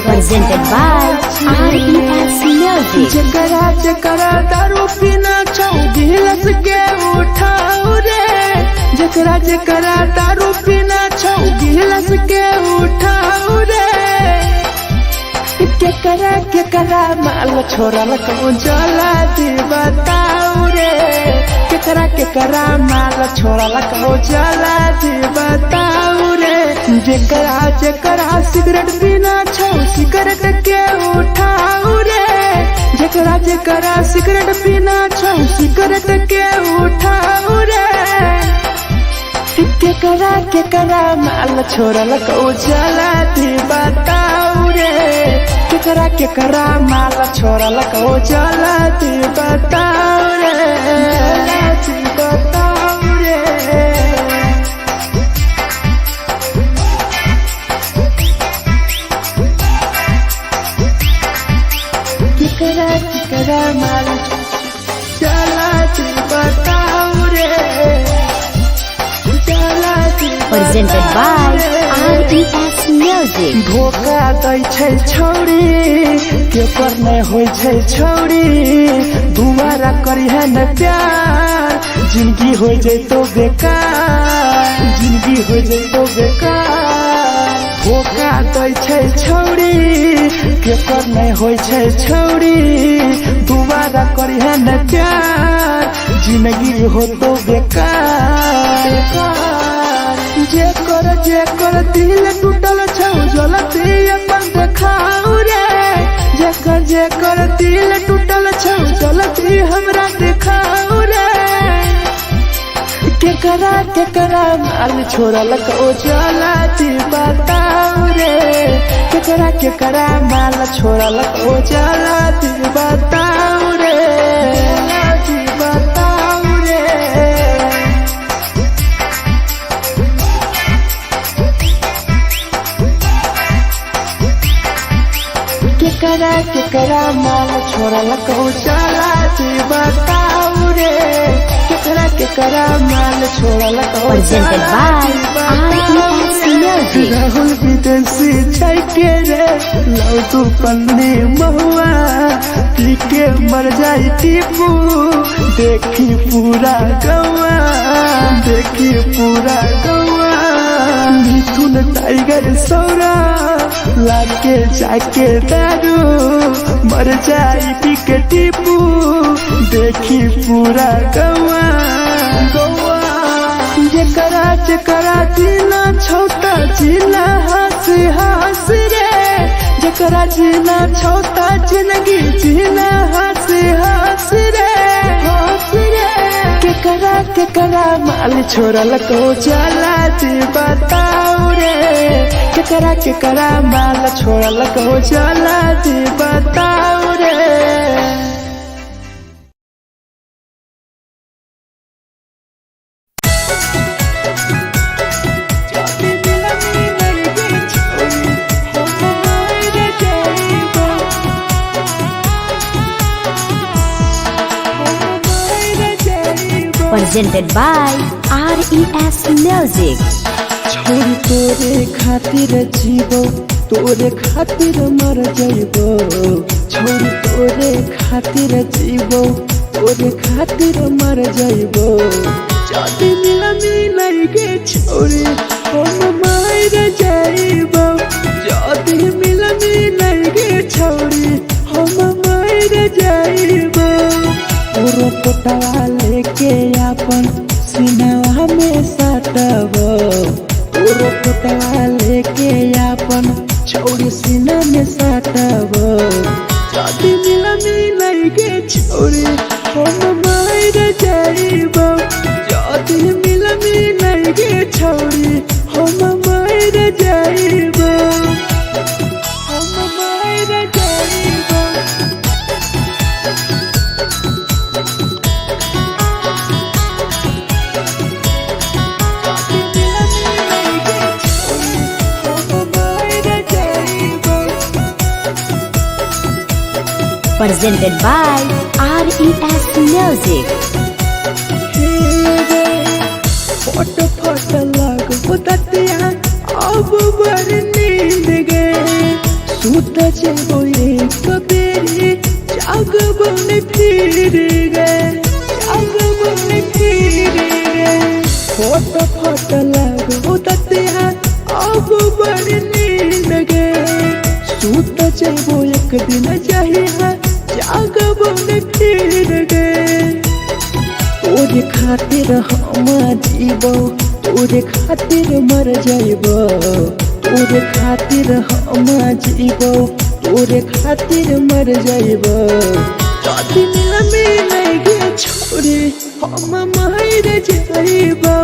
Presented by RES Music. जकरा जकरा दारू पीना छौ गिलास के उठाओ रे, जकरा जकरा दारू पीना छौ गिलास के उठाओ रे। केकरा माल छोड़ल कहूँ जला दी बताओ रे, केकरा माल छोड़ल कहूँ जला दी बताओ रे। जकरा जकरा सिगरेट पीना छौ सिगरेट के उठाओ रे, जकरा जकरा सिगरेट पीना छौ सिगरेट के उठाओ रे। केकरा माल छोड़ल कहूँ जला दी बताओ रे, केकरा माल छोड़ल कहूँ जला दी बताओ रे, जला दी बताओ रे। केकरा माल जला दी बताओ रे, जला दी। Presented by RES Music. धोखा दै छै छौरी के पर नहीं होय छै छौरी, दुबारा करिहे न प्यार जिंदगी हो जैतो बेकार, जिंदगी हो जैतो बेकार। धोखा दै छै छौरी के पर नहीं होय छै छौरी, दुबारा करिहे न प्यार जिंदगी हो तो बेकार। जेकर दिल टूटल छौ जलती अपन देखाओ रे, जेकर दिल टूटल छौ जलती हमरा देखाओ रे। केकरा माल छोड़ल कहूँ जला दी बताओ रे, केकरा माल छोड़ल कहूँ जला दी बताओ रे, जला दी बताओ रे। केकरा माल छोड़ल कहूँ जला दी बताओ रे, केकरा माल छोड़ल कहूँ Presented by RES Music. Rahul विदेशी छै के रे लौ तू पन्नी महुआ, पी के मर जाई टीपू देखी पूरा गौआ, देखी पूरा गौआ। मिथुन टाइगर सौरा लाके जाके दारू मर जाई पी के टीपू देखी पूरा गौआ, गौआ। जकरा जीना छोटा जीना हंसी हंसी रे, जकरा जीना छोटा जिंदगी जीना हंसी हंसी रे, हंसी रे। केकरा माल छोड़ल कहूँ जला दी बताओ रे, केकरा माल छोड़ल कहूँ जला दी बताओ रे। Presented by RES Music. छोरी तोरे खातिर जीवो तोरे खातिर मर जइबो, छोरी तोरे खातिर जीवो तोरे खातिर मर जइबो। जदी मिलई गे छोरी हम मर जइबो, जदी मिलई गे छोरी हम मर जइबो। तोरो पोटवा लेके अपन सीनावा में सटबो, तोरो पोटवा लेके अपन छौरी सीना में सटबो। जदी मिलई गे छोरी हम मर जइबो, जदी मिलई गे छोरी हम मर जइबो, हम मर जइबो। presented by RES Music. फोट फोट लागो ततिया अब बर नींद गए सूत जेबो एक बेरी जागबो ने फिर गए फोट फोट लागो ततिया अब बर नींद गए सूत जेबो एक दिन जहिया जागबो ने फिर गए तोरे खातिर हम जीबो तोरे खातिर मर जाइबो तोरे खातिर हम जीबो तोरे खातिर मर जाइबो जदी मिल गे छोरी हम मर जाइबो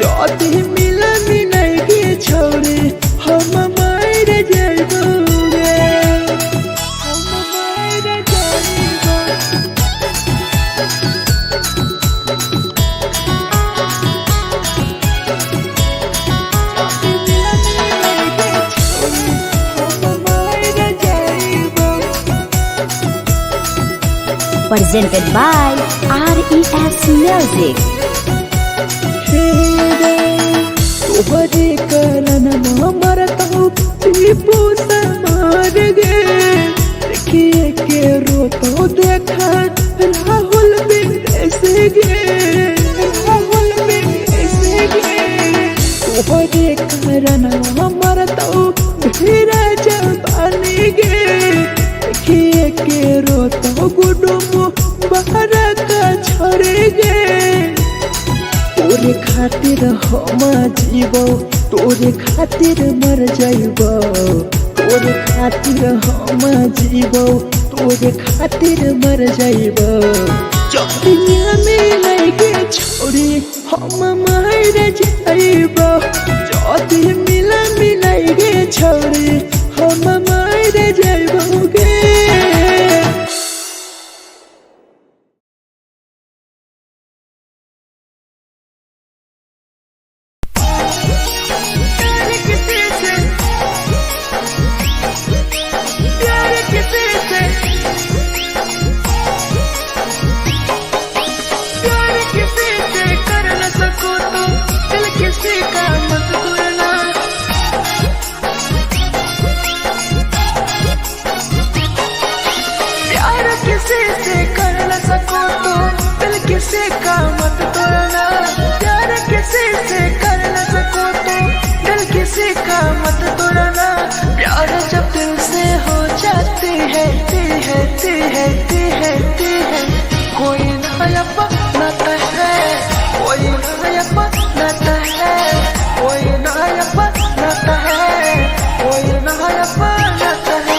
जदी मिल गे छोरी हम मर जाइबो Presented by RES Music. तोहरे कारण मरता दीपू समार गे देखिए के रोतो देखा राहुल विदेश गे तोहरे कारण मरता भीरा जबानी गे देखिए के रोतो गुडुमो बाहर का छोड़े गे तोरे खातिर हम जीबो तोरे खातिर मर जाइबो तोरे खातिर हम जीबो तोरे खातिर मर जाइबो जदी मिल गे छोरी हम मर जाइबो जदी मिल गे छोरी हम मर जाइबो गे किसी का मत तोड़ना प्यार किसी से कर न सको तो दिल किसी का मत तोड़ना प्यार जब दिल से हो जाती है कोई नया नाता है कोई नया नाता है कोई नया नाता है कोई नया नाता है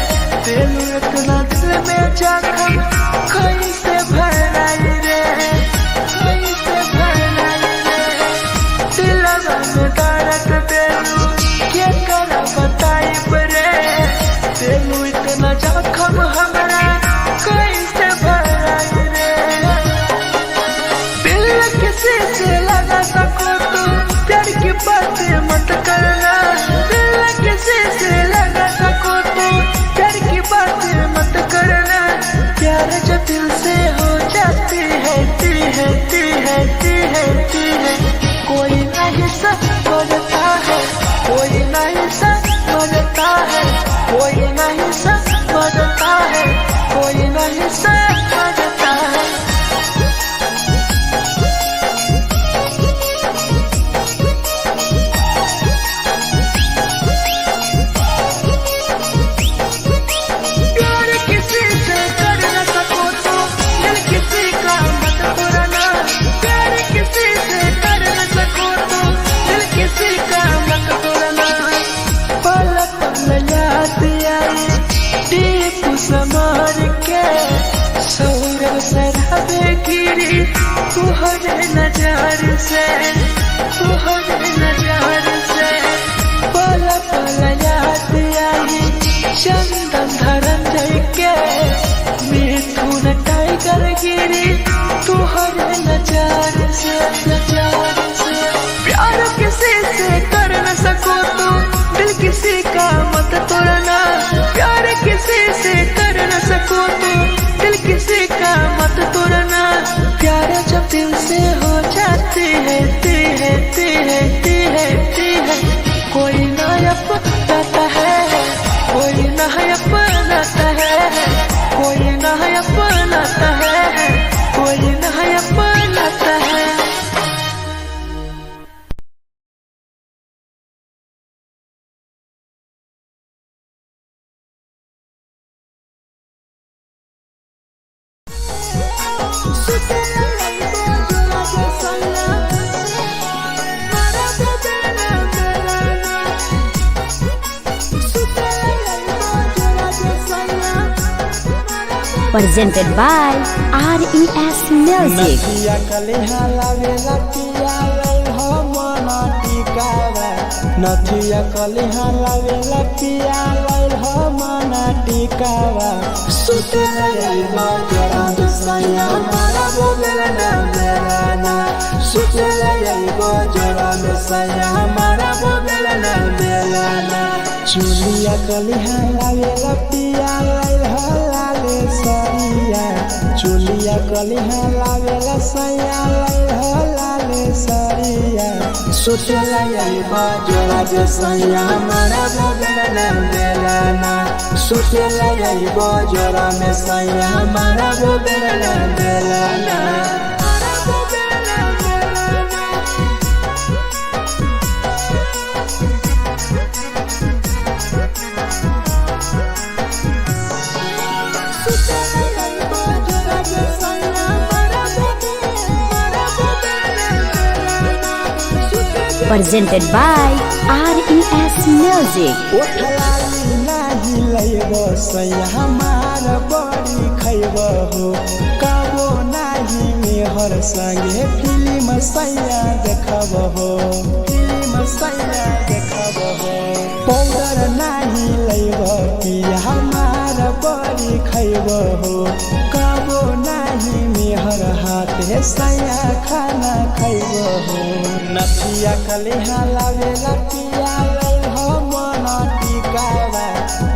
इतना दिल में जखम कैसे भराई रे कैसे भराई रे दिलवा में दर्द देलू के कर बताई रे देलू इतना जखम हमरा कैसे भराई रे दिल किसी से लगा सको तो प्यार की बातें मत करना दिल किसी से लगा सको तो प्यार की बातें मत करना प्यार जब दिल से गिरी तुहरे नजर से, तुहरे नजर से। पल पल याद आई चंदन धरंजय के, मिथुन टाइगर गिरी तुहरे नजर से, नजर से। प्यार किसी से कर न सको तो दिल किसी का मत तोड़ना, प्यार किसी से कर न सको तो दिल किसी का मत तोड़ना। प्यार जब दिल से हो जाती है कोई ना अपनाता है, कोई ना अपनाता है, कोई ना अपनाता है, कोई ना अपनाता है। Presented by RES Music. नथिया कलिहा लावेला पिया लई हो मना टिकावा, नथिया कलिहा लावेला पिया लई हो मना टिकावा। सुते लई बजरा सैया मारा बोलेला ना मेलाना, सुते लई बजरा सैया मारा बोलेला ना मेलाना। चुलिया कलिहा लावेला पिया लई हो लाले सरिया, चुलिया कलिहा लावेला सैया लई हो लाले सरिया। सुतेला यही बजरा जे सैया मारा बोलेला ना मेलाना, सुतेला यही बजरा में सैया मारा बोलेला ना Melana. Presented by RES Music. ओठलाली नाही लइबो सैया हमार बड़ी खइबो हो, कबो नाही मेहर संगे फिल्म सैया देखबो हो, फिल्म सैया देखबो हो। पाउडर नाही लइबो पिया हमार बड़ी खइबो हो, कबो नाही मेहर हाथे सैया खाना खइबो हो। नथिया कलिहा लावेला पिया लई हो मना टिकावा,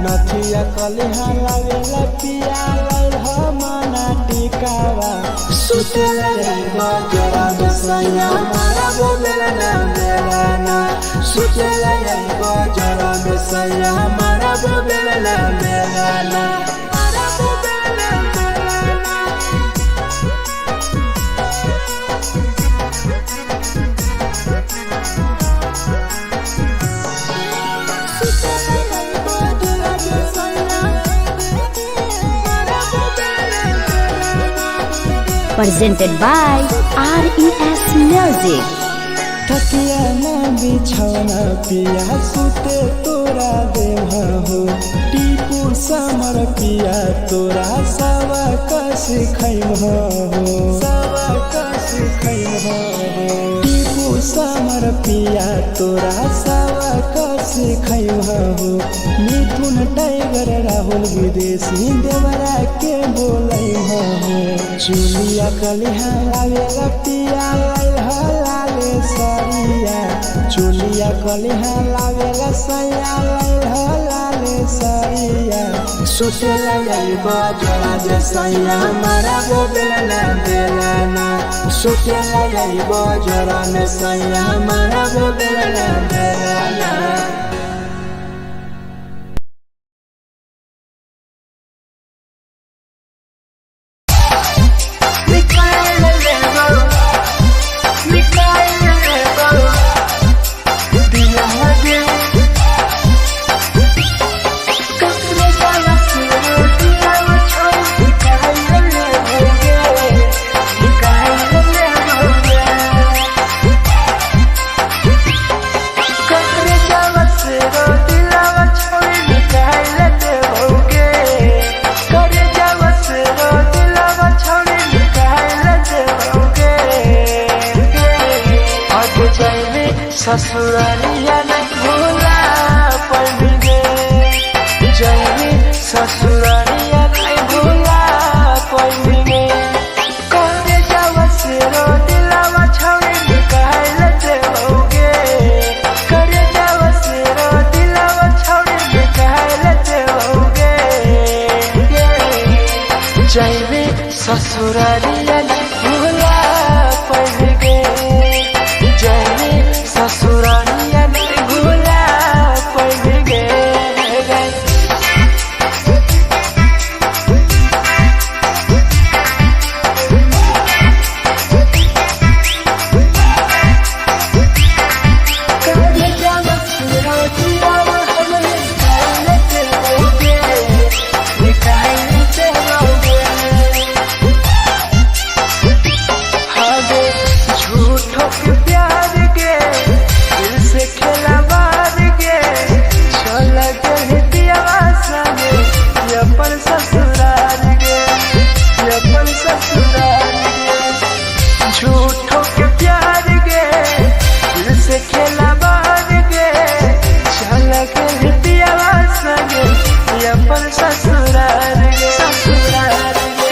नथिया कलिहा लावेला पिया लई हो मना टिकावा। सुतेला यही बजरा सैया मारा बोलेला ना मेलाना, सुतेला यही बजरा सैया मारा बोलेला ना Melana. Presented by RES Music. तकिया ना बिछौना पिया सुते तोरा देह हो, टीपू समर पिया तोरा सवा कस खैम हो, सवा कस खैम हो। टीपू समर पिया तोरा सवा कस खैम हो। मिथुन टाइगर राहुल विदेशी देवरा के बोलै हो। चुलिया कलिहा लावेला पिया लई हो लाले सरिया, चुलिया कलिहा लावेला सैया लई हो लाले सरिया। सुतेला यही बजरा जे सैया मारा बोलेला ना मेलाना, सुतेला यही बजरा में सैया मारा बोलेला ना मेलाना। ससुरारिया नहीं भूला पाएंगे, जाएंगे ससुरारिया नहीं भूला पाएंगे। करे जावा से रो दिलावा छावे निकाल देओगे, करे जावा से रो दिलावा छावे निकाल देओगे। जाएंगे ससुरारिया नहीं भूला पाएंगे, जाएंगे ससुरारिया नहीं भूला पाएंगे। झूठों के प्यार के दिल से खिलवाड़ के चला गए दियावा संगे अपन ससुराल के, अपन ससुराल के। झूठों के प्यार के दिल से खिलवाड़ के चला गए दियावा संगे अपन ससुराल के, ससुराल के।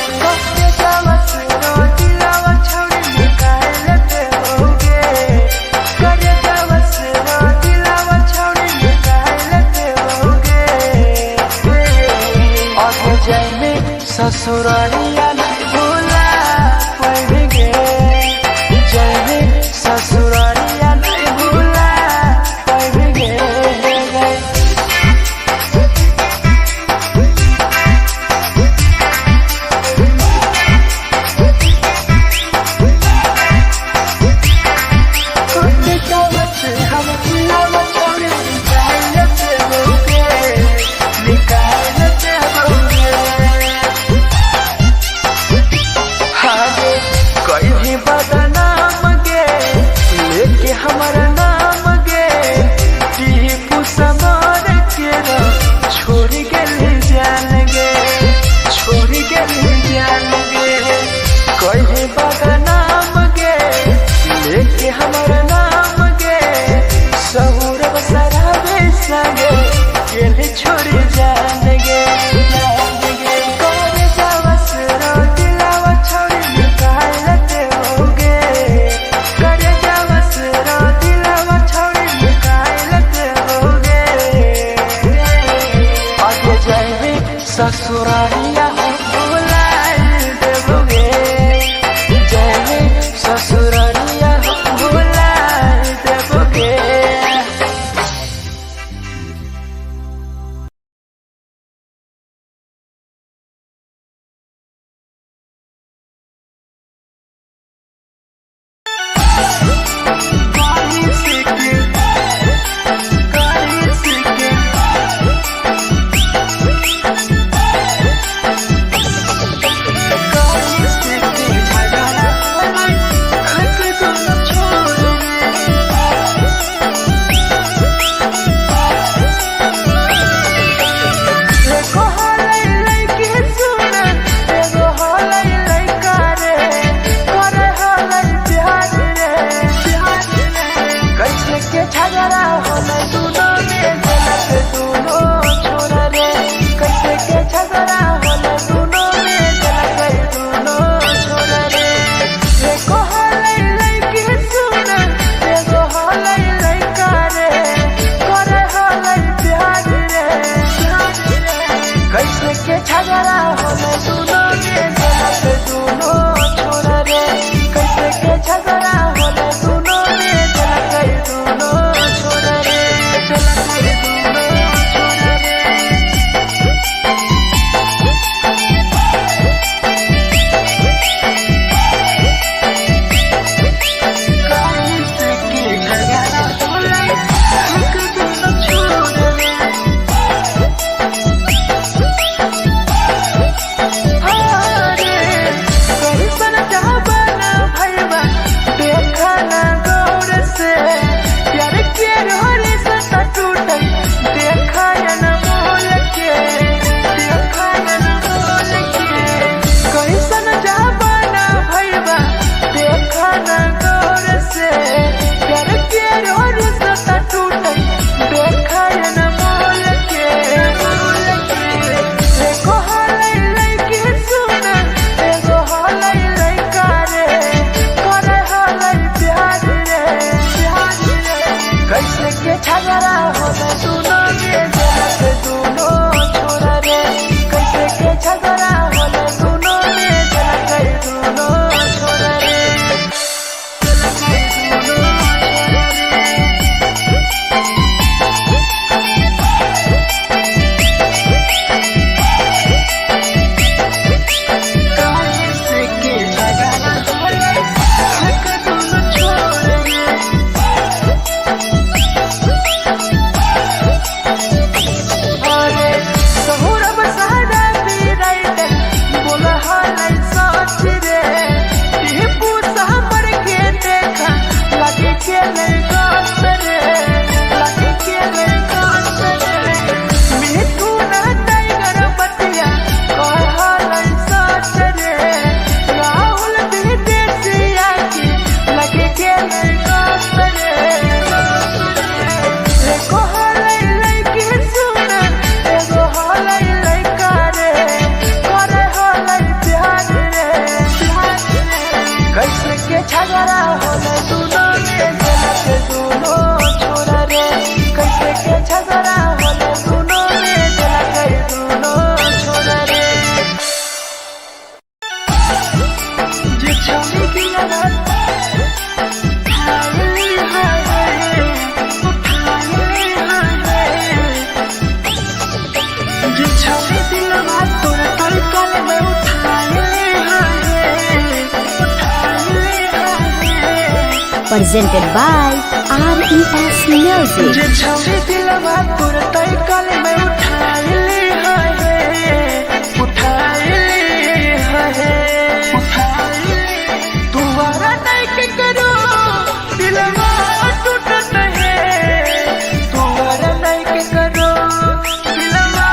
ससुरारिया नहीं भूला पाएंगे, जाएंगे ससुरारिया नहीं भूला पाएंगे। बदनाम गे लेके हमारा नाम गे टीपू समार के छोड़ गए जान गे, छोड़ गए जान गे। कहीं बदनाम गे लेके हमारा नाम गे सहूर बसरावे संगे के छोड़ जान गे, जान गे। करे जावा से रो दिलावा छोड़ निकाल देओगे, करे जावा से रो दिलावा छोड़ निकाल देओगे। आगे जाएंगे ससुरारिया भूला देओगे, जाएंगे ससुरारिया भूला देओगे। झगड़ा होले दोनों में जलत दोनों छोरा रे कैसे के झगड़ा होले दोनों में जलत दोनों छोरा रे झगड़ा होले दोनों में जलत दोनों छोरा रे कैसे के झगड़ा होले दोनों में जलत दोनों छोरा रे जे छौरी दिया Presented by RES Music. जे छौरी दिलवा तोर तई कल में उठाइले तुम्हारा नहीं के करो दिलवा टूटत है तुम्हारा नहीं के करो दिलवा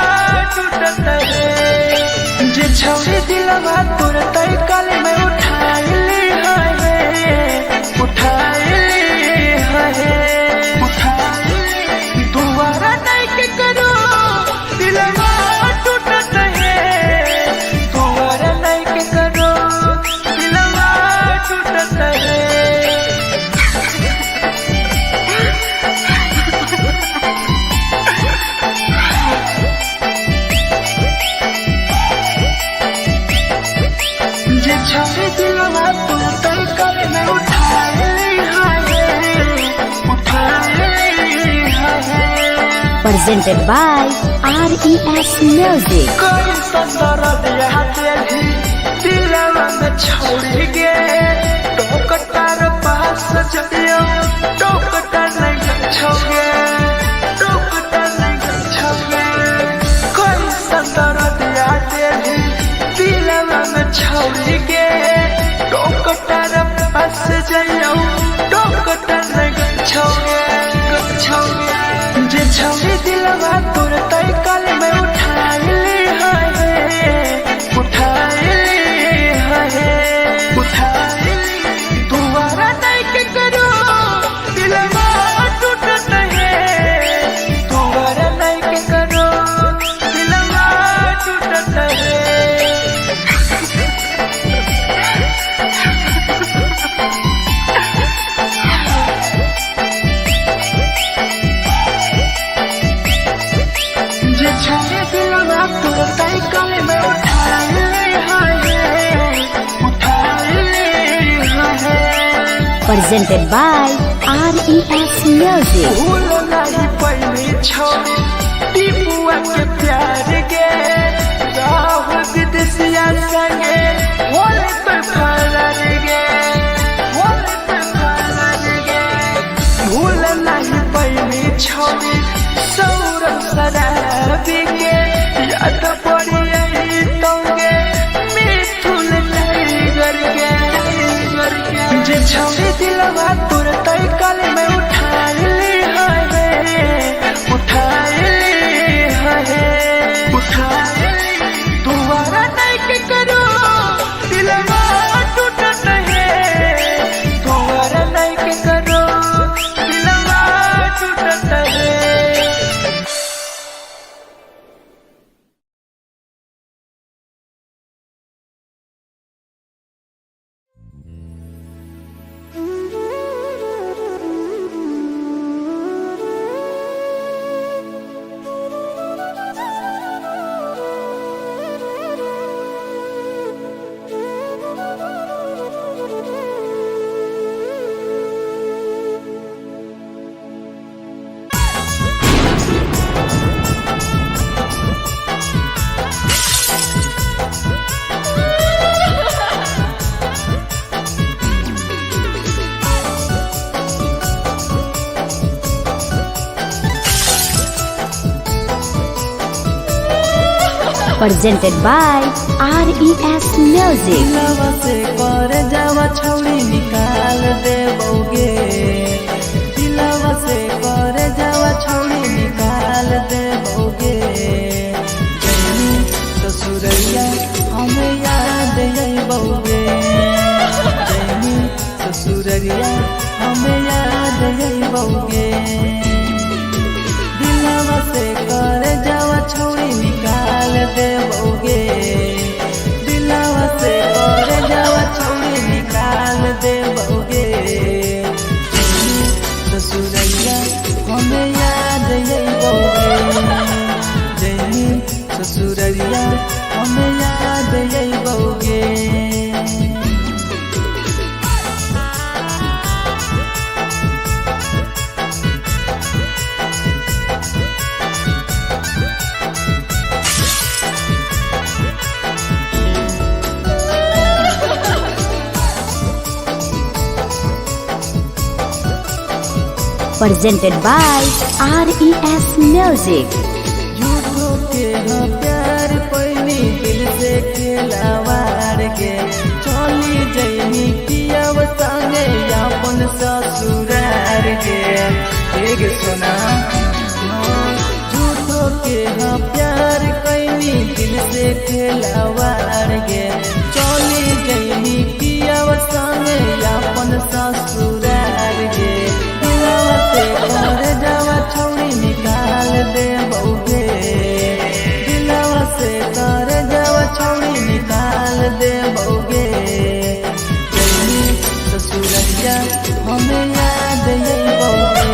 टूटत है जे छौरी दिलवा तोर तई कल में उठाइले दोबारा नहीं के करो दिलवा टूटत है दोबारा नहीं के करो दिलवा टूटत है जे छौरी दिलवा तू तई कल में Presented by RES Music. कोई संदर दिया तेरी दिलवा में छोड़ के टोकटार पास चलियो टोकटार नहीं छोगे टोकटार नहीं छोगे कोई संदर दिया तेरी दिलवा में छोड़ के टोकटार पास जाइयो टोकटार नहीं छोगे जे छौरी दिलवा तोर तई कल में उठाइले दोबारा नहीं के करो दिलवा टूटत है दोबारा नहीं के करो दिलवा टूटत है छौरी दिलवा तोर तई कल में Presented by RES Music. भूल नहीं पहली छौरी टीपुआ के प्यार के राहुल विदेशिया संगे होले तो फरार गे भूल नहीं पहली छौरी सौरभ शराबी के याद पड़ी यही तोगे मिथुन टाइगर के जे छौरी दिलवा तोर तई कल में उठाइले दोबारा नहीं के करो दिलवा टूटत है दोबारा नहीं के करो दिलवा टूटत है presented by RES Music. दिलवा से कर जावा छौड़ी निकाल देबोगे, दिलवा से कर जावा छौड़ी निकाल देबोगे। जैनी ससुरैया हमें याद अइबोगे, जैनी ससुरैया हमें याद अइबोगे। दिलवा से कर जावा छौड़ी निकाल देबोगे, दिलवा से कर जावा छौड़ी निकाल देबोगे। ससुरैया हमें याद अइबोगे, जैनी ससुरैया हमें याद अइबोगे। Presented by RES Music. झूठो के हाँ प्यार पैनी दिल से खिलावार के, चली जैनी पियव संगे अपन ससुरार के। एक सुना झूठो के हाँ प्यार कैनी दिल से खिलावार के, चली जैनी पियव संगे अपन ससुरार के। दिलवा से कर जावा छौड़ी निकाल देबोगे, दिलवा से कर जावा छौड़ी निकाल देबोगे। जैनी ससुरैया हमें याद अइबोगे,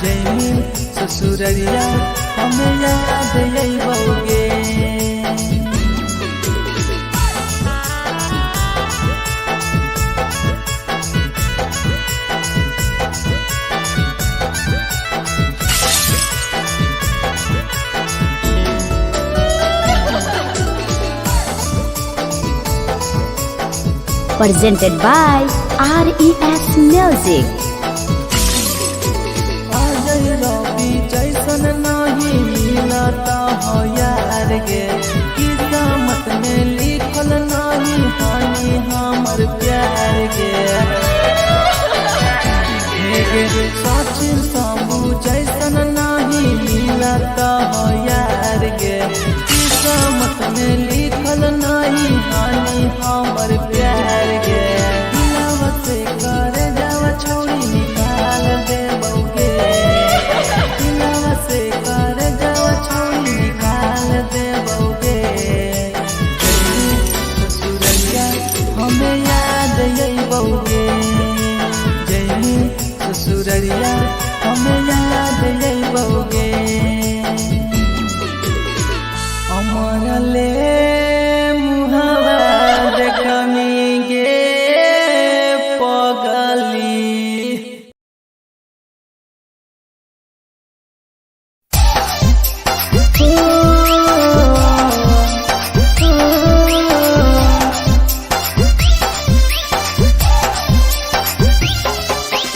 जैनी ससुरैया हमें याद अइबोगे। Presented by RES Music. Ajay रवि जैसन नहीं मिलता हो यार गे, किस्मत में लिखल नहीं हानि हमर प्यार गे। सचिन साबू जैसन नहीं मिलता हो यार गे, किस्मत में लिखल नहीं हानि हमर प्यार गे। दिलवा से कर जावा छौड़ी निकाल देबोगे, दिलवा से कर जावा छौड़ी निकाल देबोगे। जैनी ससुरैया हमें याद अइबोगे, जैनी ससुरैया हमें याद अइबोगे। अमर ले मुहावा देखनी गे पगली।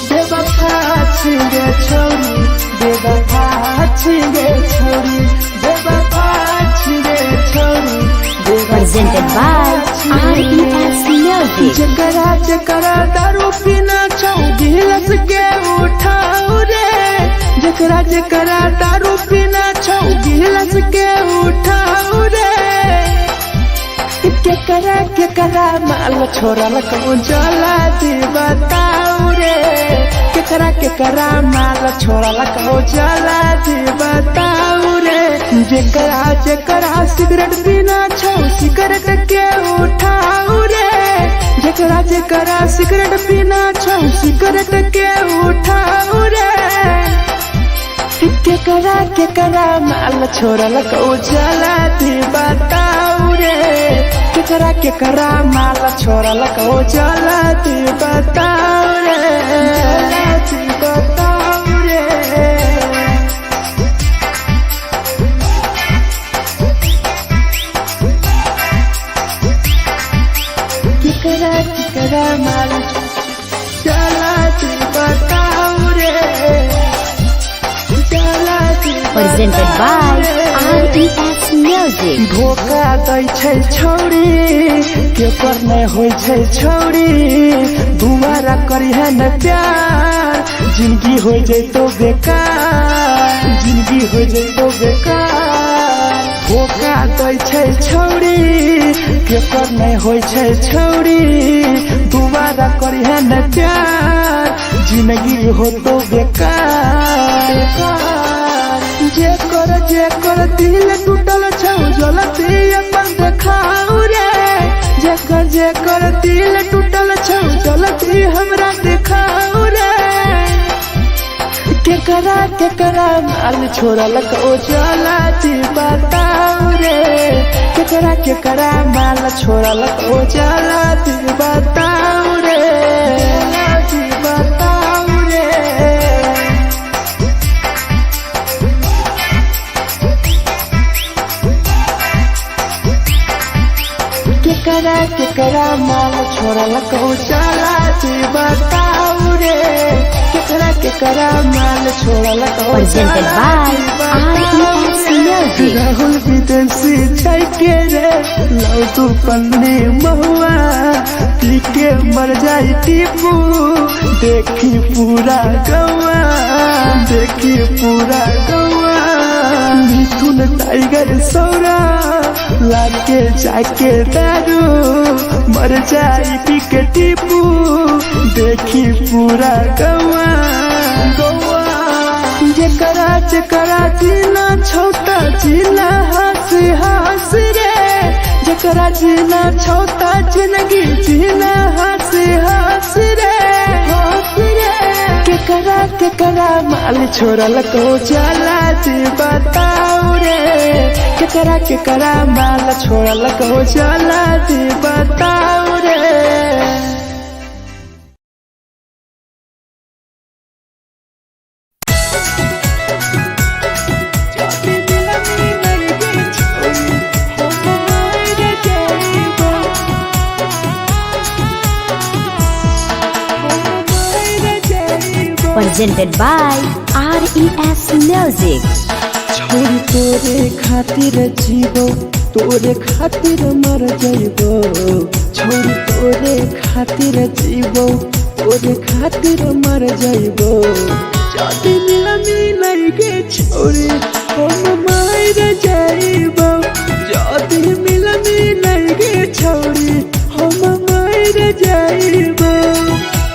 बेवफा छिगे छौरी, बेवफा छिगे छौरी, बेवफा छिगे छौरी, Presented by RES Music. जकरा जकरा दारू पीना छौ गिलास के उठाऊ रे, जकरा जकरा दारू पीना छौ गिलास के उठाऊ रे। केकरा केकरा माल छोड़ल कहूँ जला दी बताऊ रे, केकरा केकरा माल छोड़ल कहूँ जला दी बताऊ रे। जेकरा जेकरा सिगरेट पीना छौ सिगरेट के उठाऊ रे, जेकरा जेकरा सिगरेट पीना छौ सिगरेट के उठाऊ रे। केकरा केकरा माल छोड़ल कहूँ जला दी बताऊ रे, केकरा केकरा माल छोड़ल कहूँ जला दी बताऊ रे, जला दी बताऊ रे। केकरा केकरा माल जला दी बताऊ रे, जला दी Presented by RES Music. Music. धोखा दै छै छौरी के पर नहीं होय छै छौरी दुबारा करी है न प्यार जिंदगी हो जैतो बेकार जिंदगी हो जैतो बेकार धोखा दै छै छौरी के पर नहीं होय छै छौरी दुबारा करी है न प्यार जिंदगी हो तो बेकार जे कर दिल टूटल छौ जलती अपन देखाऊ रे जे कर दिल टूटल छौ जलती हमरा देखाऊ रे केकरा माल छोड़लक ओ जलती बताऊ रे केकरा माल छोड़लक ओ जलती बताऊ रे बताऊ रे केकरा माल छोड़लक ओ जलती बताऊ रे केकरा माल छोड़लक ओ Presented by RES Music. Rahul विदेशी छै के रे लौ तू पन्नी महुआ पी के मर जाई टीपू देखी पूरा गौआ मिथुन टाइगर सौरा लाके जाके दारू मर जाई पी के टीपू देखी पूरा गौआ जेकरा जीना छोटा जीना हंस रे जेकरा जीना छोटा जिंदगी जीना हंस रे केकरा माल छोड़लक ओ जलती बताऊ रे केकरा माल छोड़लक ओ जलती बताऊ रे Presented by RES Music. छोरी तोरे खातिर जीवो तोरे खातिर मर जाइबो छोरी तोरे खातिर जीवो तोरे खातिर मर जाइबो जाति मिलाई गे छोरी हम मर जाइबो जाति मिलाई गे छोरी हम मर जाइबो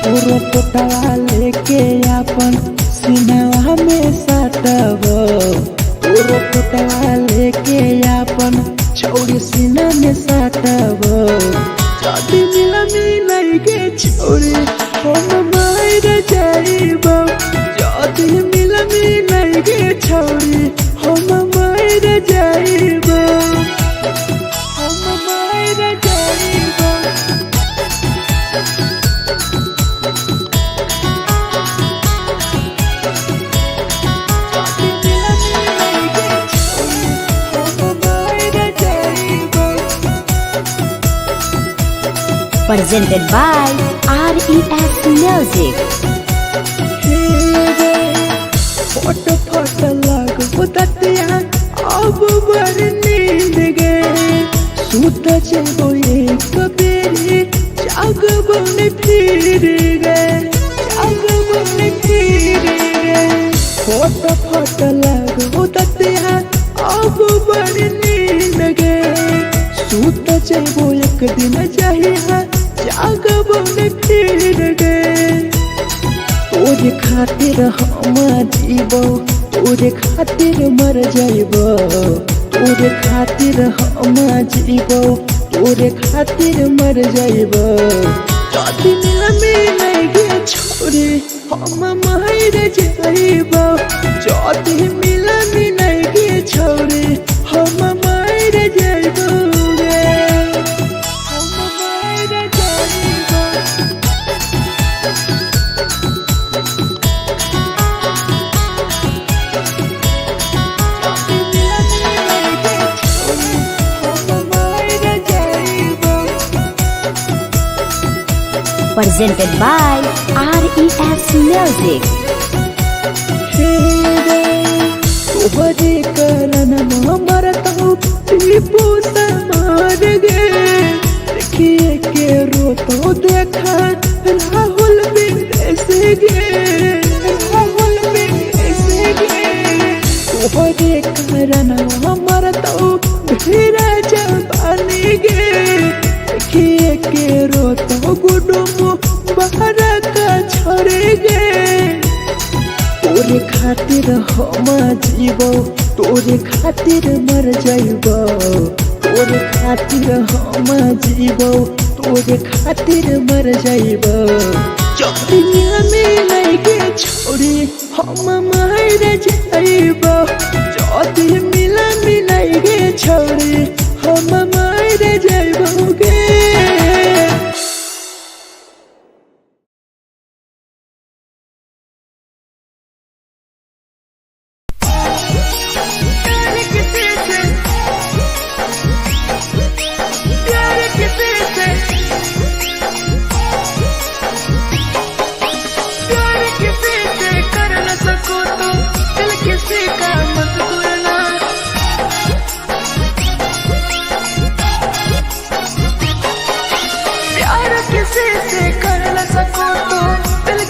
पूरा पोटवा लेके अपन सीनावा में साटबो पूरा पोटवा लेके अपन छौरी सीना में साटबो जाति मिलाई गे छौरी हम मर जाइबो जाति मिलाई गे छौरी हम मर जाइबो हम मर जाइबो Presented by RES Music. फट लागो ततिया अब बड़ नींद गए सूत जेबो एक बेरी जागबो ने फिर गए फट लागो ततिया अब बड़ नींद गए सूत जेबो एक दिन चाहिए जागबो ने फिर गए तोरे खातिर हम जीवो तोरे खातिर मर जाइबो तोरे खातिर हम जीवो तोरे खातिर मर जाइबो जाति मिलाई गे छोरी हम मर जाइबो जाति मिलाई गे छोरी हम मर जाइबो गे हम मर जाइबो Presented by RES Music. तोहरे कारण मरत हूँ टीपू समार गे देखिए के रो तो देखा राहुल विदेश गे राहुल विदेश गे तोहरे कारण हमर तो धीरे जवानी गे देखिए के रो तो गुडुम बाहर का छोड़े गे तोरे खातिर हम जीवो तोरे खातिर मर जाइबो तोरे खातिर हम जीवो तोरे खातिर मर जाइबो चौकिया में लगे छोड़ी हम मर जाइबो जदी मिला मिलाइगे छोड़ी हम मर जाइबो गे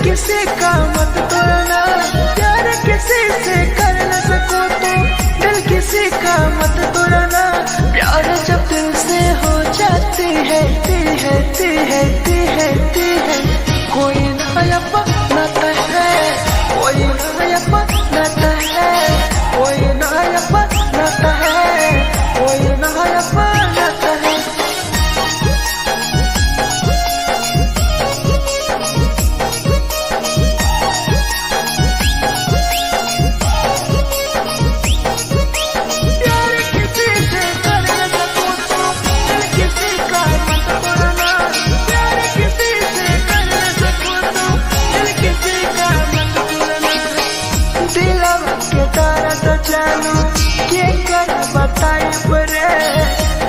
किसी का मत तोड़ना प्यार किसी से कर न सको तो दिल किसी का मत तोड़ना प्यार जब दिल से हो जाती है कोई नया बनाता है कोई नया बनाता है कोई नया बनाता है कोई नया बनाता है चालू के कर बताई परे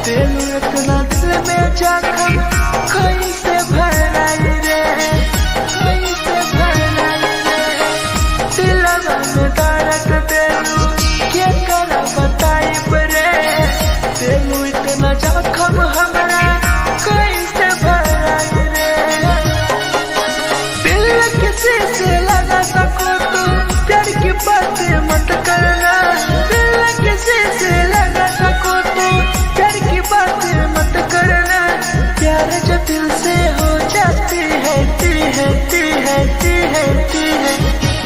दिल इतना दिल में जखम कैसे भराई रे कैसे भराई रे दिलवा में दर्द दिलू के कर बताई परे दिल इतना जखम हमरा कैसे भराई रे दिल किसी से लगा सको तो प्यार की बातें मत करना किसी से लगा सको तो प्यार की बातें मत करना प्यार जो दिल से हो जाती है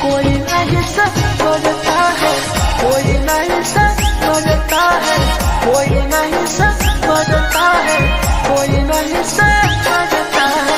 कोई नहीं समझता है कोई नहीं समझता है कोई नहीं समझता है कोई नहीं समझता है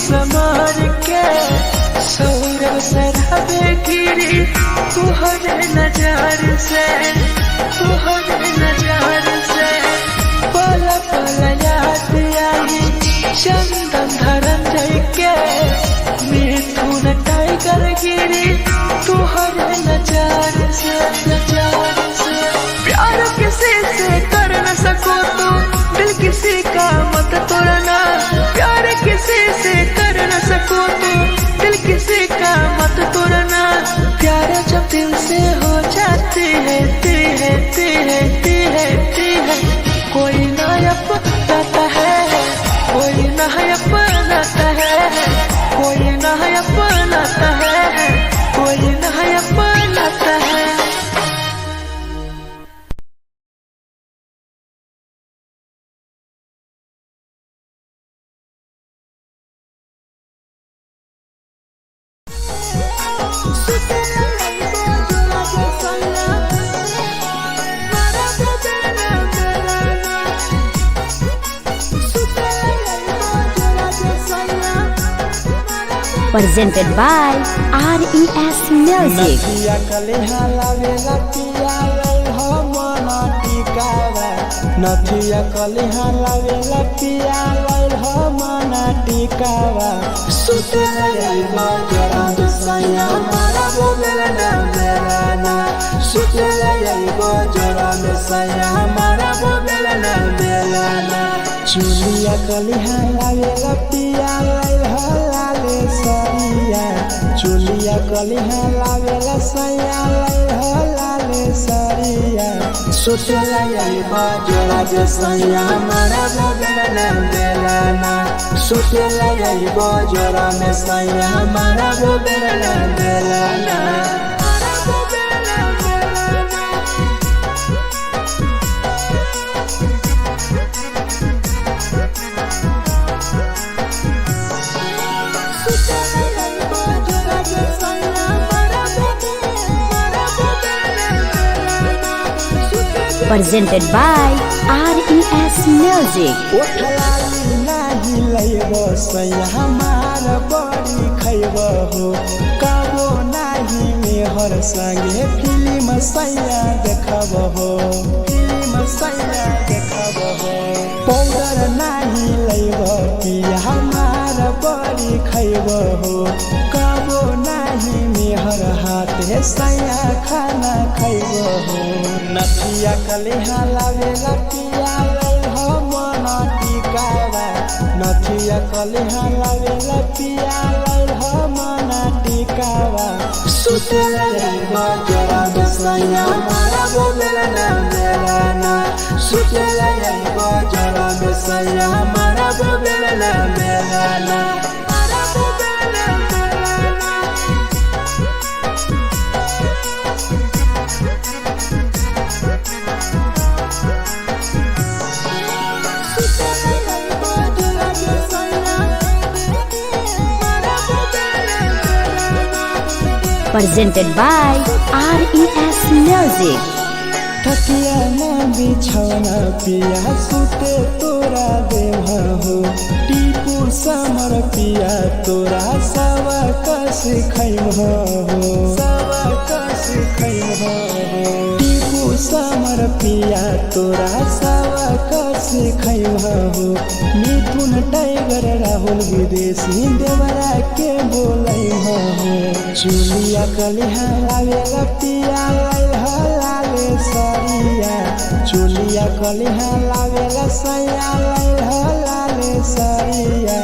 समार के सौरव सराबे गिरी तुहरे नजर से पल पल याद आई चंदन धरंजय के मिथुन टाइगर गिरी तुहरे नजर से प्यार किसी से कर न सको तो दिल किसी का मत तोड़ना प्यार किसी से कर न सको तो दिल किसी का मत तोड़ना प्यार जब दिल से हो जाती है कोई नया बनाता है कोई नया बनाता है कोई नया बनाता है कोई नया बनाता है presented by RES Music. नथिया कलिहा लावेला पिया लैल हो मना टिकावा सुते लैबा जरा सैया मारा बोलना बेलाना सुते लैबा जरा सैया मारा बोलना बेलाना चुलिया कलिहा लावेला पिया लैल हो लाले सरिया चुलिया कलिहा लावेला सैया लैल हो लाले सरिया सुते लैबा जरा सैया मारा बोलना बेलाना सुते लैबा जरा सैया मारा बोलना बेलाना Presented by RES Music. ओठलाली नाही लैब सैया हमार बड़ी खैब हो कबो नाही मेहर संगे फिल्म सैया देखब हो फिल्म सैया देखब हो पाउडर नाही लैब पिया हमार बड़ी खैब हो कबो नाही मेहर हाथे सैया खाना खैब हो नथिया कलिहा लावेला पिया लैल हो मना टिकावा नथिया कलिहा लावेला पिया लैल हो मना टिकावा सुते लैबा जरा सैया मारा बोलना बेलाना सुते लैबा जरा सैया मारा बोलना बेलाना Presented by RES Music. थकिया न बिछौना पिया सुते तोरा देह हो टीपू समर पिया तोरा सवा कस खैम हो सवा कस खैम हो टीपू समर पिया तोरा सवा कस खैम हो मिथुन टाइगर राहुल विदेशी देवरा के बोलै हो चुलिया कलिहा लावेला पिया लैल हो लाले सरिया चुलिया कलिहा लावेला सैया लैल हो लाले सरिया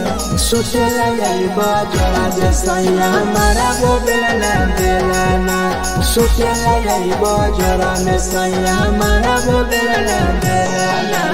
सुते लैबा जरा सैया मारा बोलना बेलाना सुते लैबा जरा सैया मारा बोलना बेलाना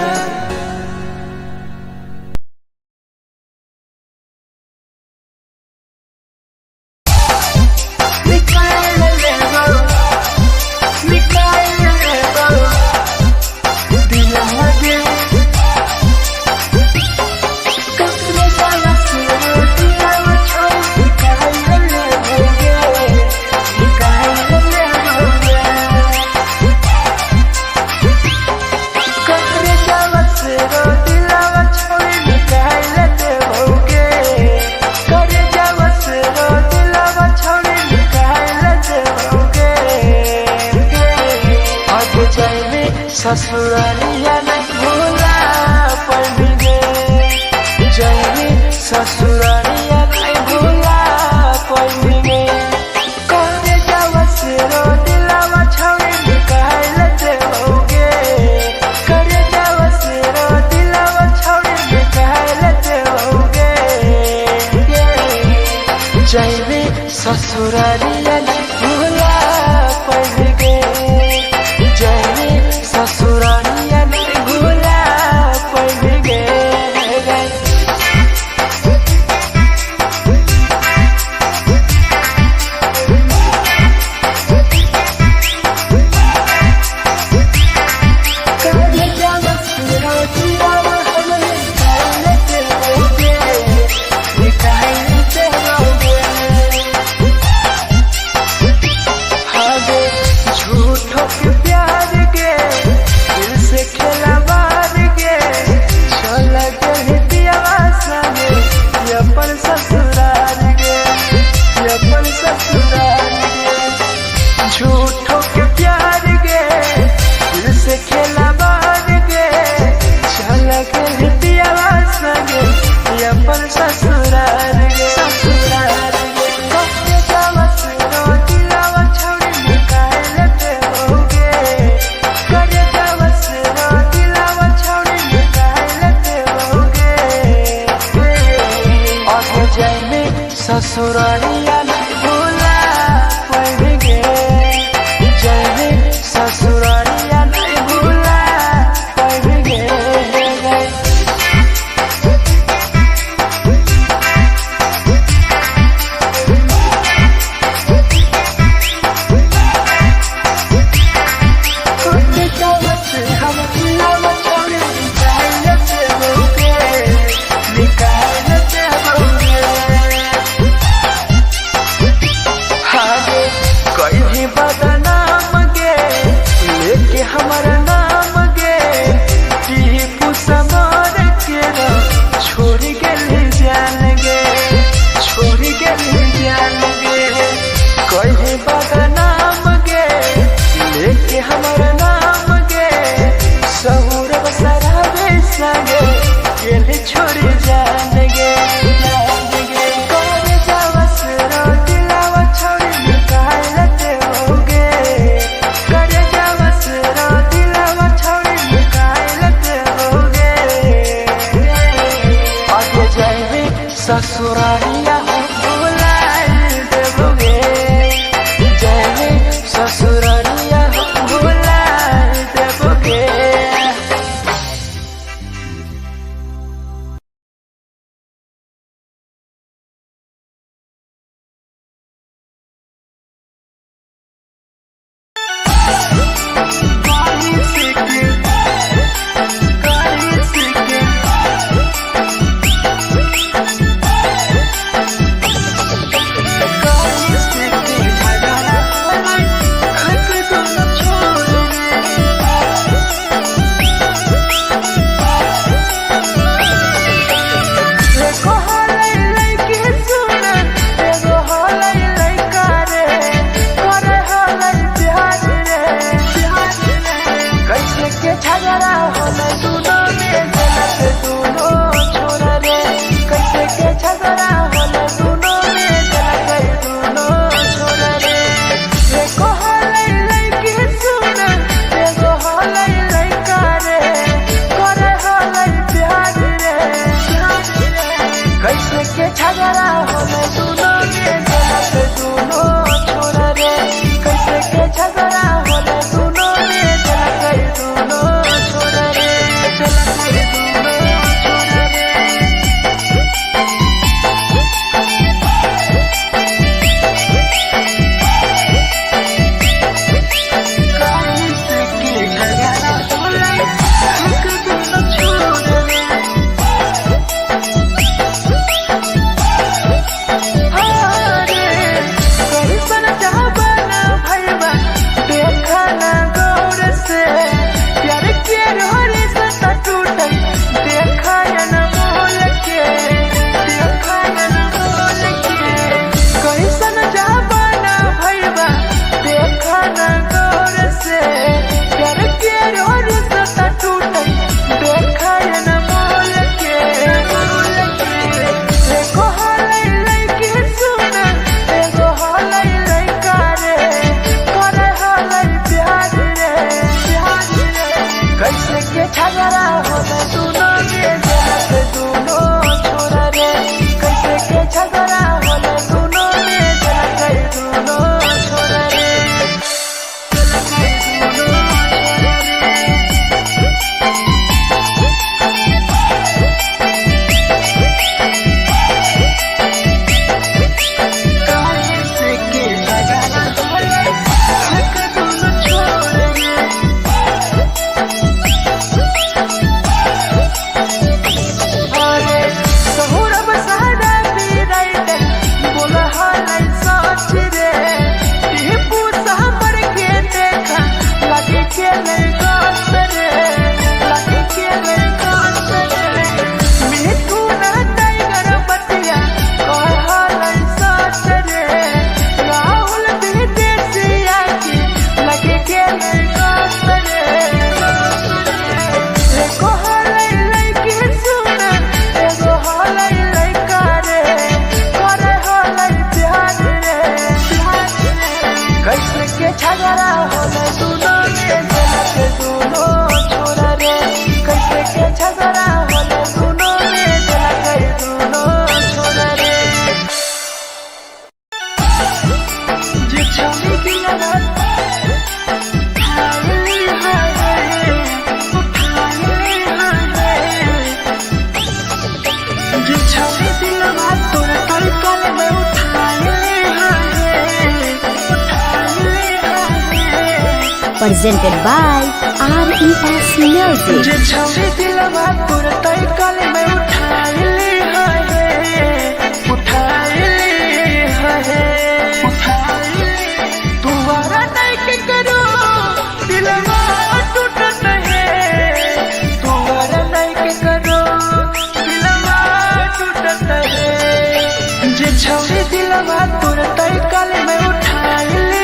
ससुरालिया नहीं भूला पड़ेंगे जाएंगे ससुरालिया नहीं भूला पड़ेंगे करे जावा से रो दिलावा छावे निकाल लेते होगे करे जावा से रो दिलावा छावे निकाल लेते होगे जाएंगे ससुरालिया नहीं भूला पड़ेंगे ससुरालिया नहीं भूला पड़ेंगे कैसे के झगड़ा होले दोनों में जलत दोनों छोरा रे कैसे के झगड़ा होले दोनों में जलत दोनों छोरा रे presented by RES Music. जे छवि दिलवा तोर तई कल में उठाइली है तुम्हारा नहीं के करो दिलवा टूटत है तुम्हारा नहीं के करो दिलवा टूटत है जे छवि दिलवा तोर तई कल में उठाइली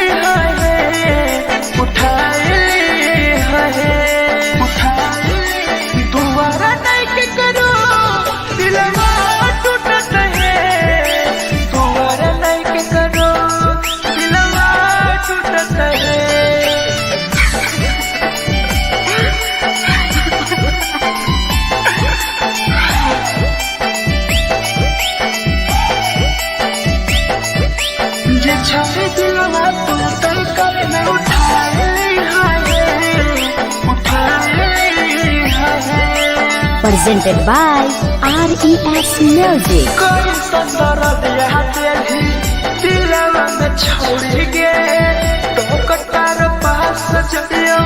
तुम्हारा नहीं के करो दिलवा टूटत है तुम्हारा नहीं के करो दिलवा टूटत है जे छवि दिलवा तुम तई कल में Presented by RES Music. कोई संदर दिया तेरी दिलवा में छोड़ गे टोकटार पास चलियो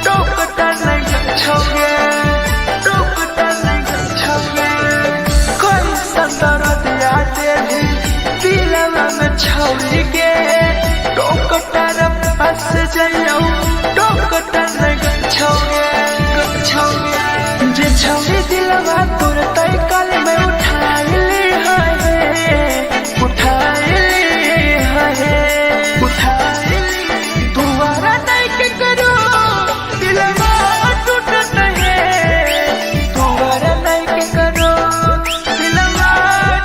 टोकटार नहीं छोगे टोकटार नहीं छोगे कोई संदर दिया तेरी दिलवा में छोड़ गे टोकटार पास चलियो टोकटार नहीं छोगे जे छवि दिलवा तोर तई कल में उठाइली तुम्हारा नहीं के करो दिलवा टूटत है तुम्हारा नहीं के करो दिलवा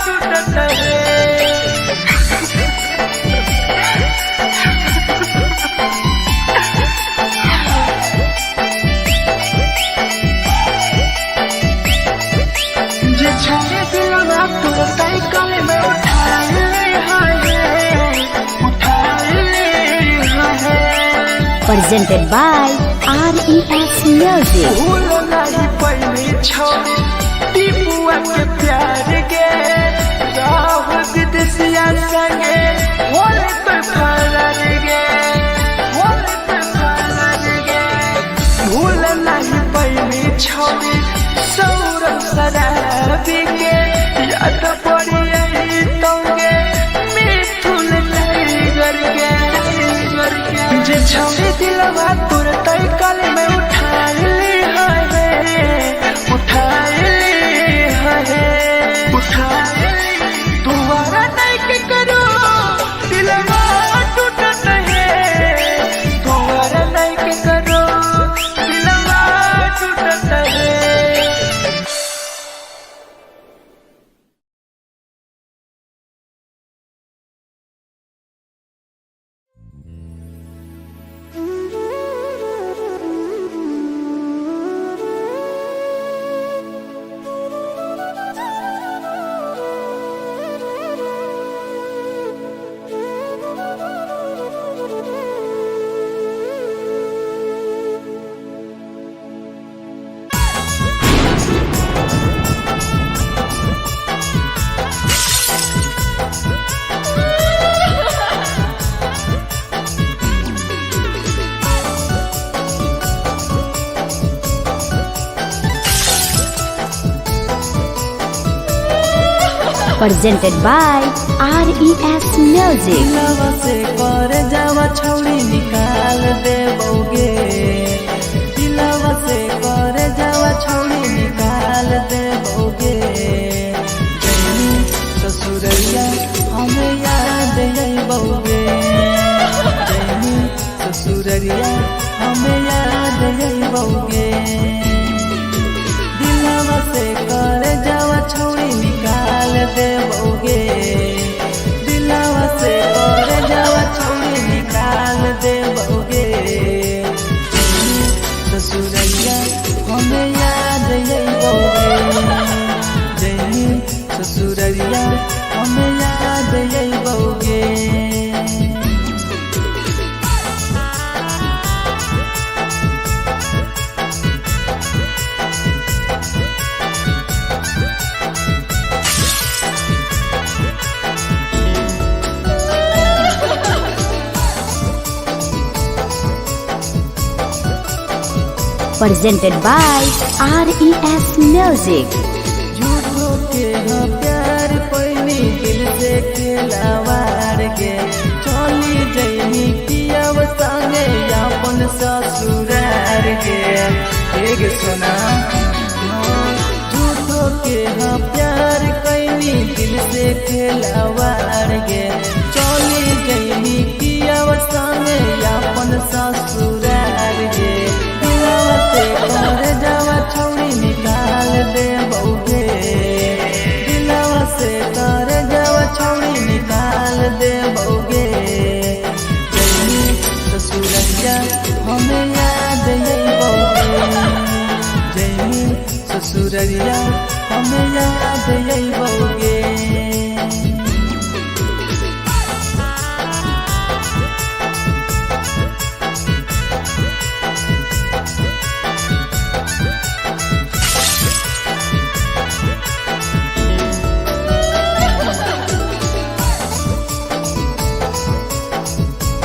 टूटत है Presented by RES Music. भूल नहीं पहली छोड़ी टीपुआ के प्यार गे राहुल विदेशिया संगे होले पे फरार गे भूल नहीं पहली छोड़ी सौरभ शराबी के याद पड़ी यही तोगे मिथुन टाइगर के जे छवि दिलवा तोर तई कल में उठाइली तुम्हारा नहीं के करो दिलवा टूटत है तुम्हारा नहीं के करो दिलवा टूटत है presented by RES Music. दिलवा से कर जावा छौड़ी निकाल देबोगे, दिलवा से कर जावा छौड़ी निकाल देबोगे। जैनी ससुरैया हमें याद अइबोगे, जैनी ससुरैया हमें याद अइबोगे। दिलवा से कर जावा छौड़ी निकाल देबोगे, दिलवा से कर जावा छौड़ी निकाल देबोगे। ससुरैया हमें याद अइबोगे, जैनी ससुरैया हमें याद अइबोगे। Presented by RES Music. झूठो के हाँ प्यार पैनी दिल से खिलावार के, चली जैनी पियाव संगे अपन ससुरार के। एक सुना झूठो के हाँ प्यार कैनी दिल से खिलावार के, चली जैनी पियाव संगे अपन ससुरार के। दिलवा से कर जावा छौड़ी निकाल देबोगे, दिलवा से कर जावा छौड़ी निकाल देबोगे। जैनी ससुरैया हमें याद अइबोगे, जैनी ससुरैया हमें याद अइबोगे।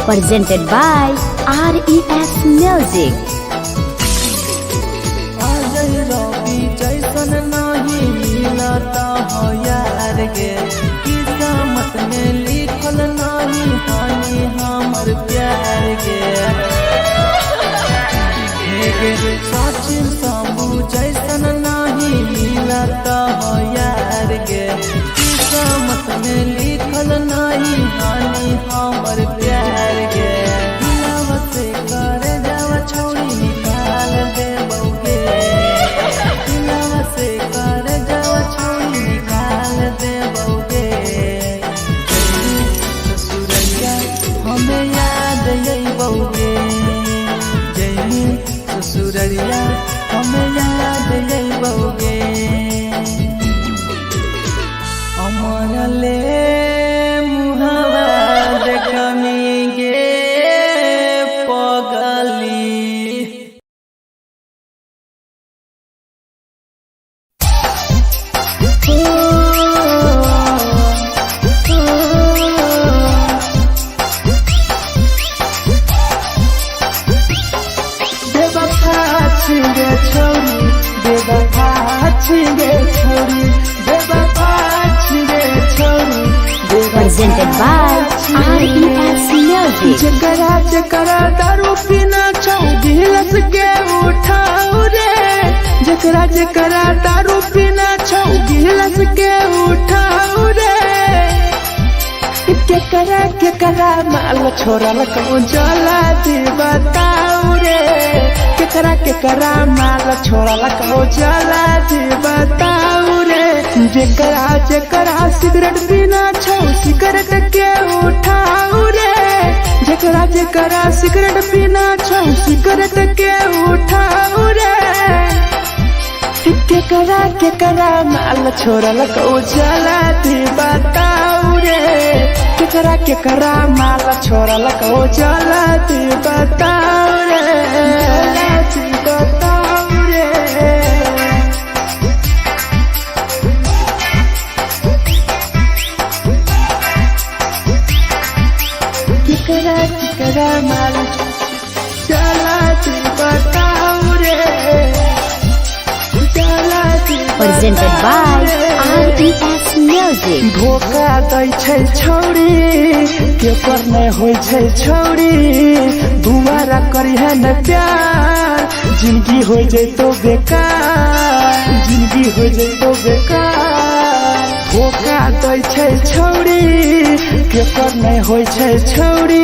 Presented by RES Music. Ajay रवि जैसन नहीं मिलता हो यार गे, किस्मत में लिखल नहीं हानि हमर प्यार गे। सचिन शंभू जैसन नहीं मिलता हो यार गे, किस्मत में लिखल नहीं हानि हमर प्यार गे। दिलवा से कर जावा छौड़ी निकाल देबोगे, दिलवा से कर जावा छौड़ी निकाल देबोगे। ससुरैया हमें याद अइबोगे, जैनी ससुरैया हमें याद अइबोगे। अमर ले मुहावा देखनी गे पगली। बेवफा छिगे छोरी, बेवफा छिगे छोरी, बेवफा छिगे छोरी, Presented by RES Music. जकरा जकरा दारू पीना छौ गिलास के उठाओ रे, जकरा जकरा दारू पीना छौ गिलास के उठाओ रे। केकरा माल छोड़ल कहूँ जला दी बताओ रे, केकरा माल छोड़ल कहूँ जला दी बताओ रे। जेकरा सिगरेट पीना छौ सिगरेट के उठाओ रे, जेकरा सिगरेट पीना छौ सिगरेट के उठाओ रे। केकरा माल छोड़ल कहूँ जला दी बताओ रे, केकरा माल छोड़ल कहूँ जला दी बताओ रे, जला दी बताओ रे। केकरा माल जला दी बताओ रे, जला दी Presented by RES Music. Music. धोखा दै छै छौरी के पर नहीं होय छै छौरी दोबारा करिहे न प्यार जिंदगी हो जैतो बेकार जिंदगी हो जैतो बेकार धोखा दै छै छौरी के पर नहीं होय छै छौरी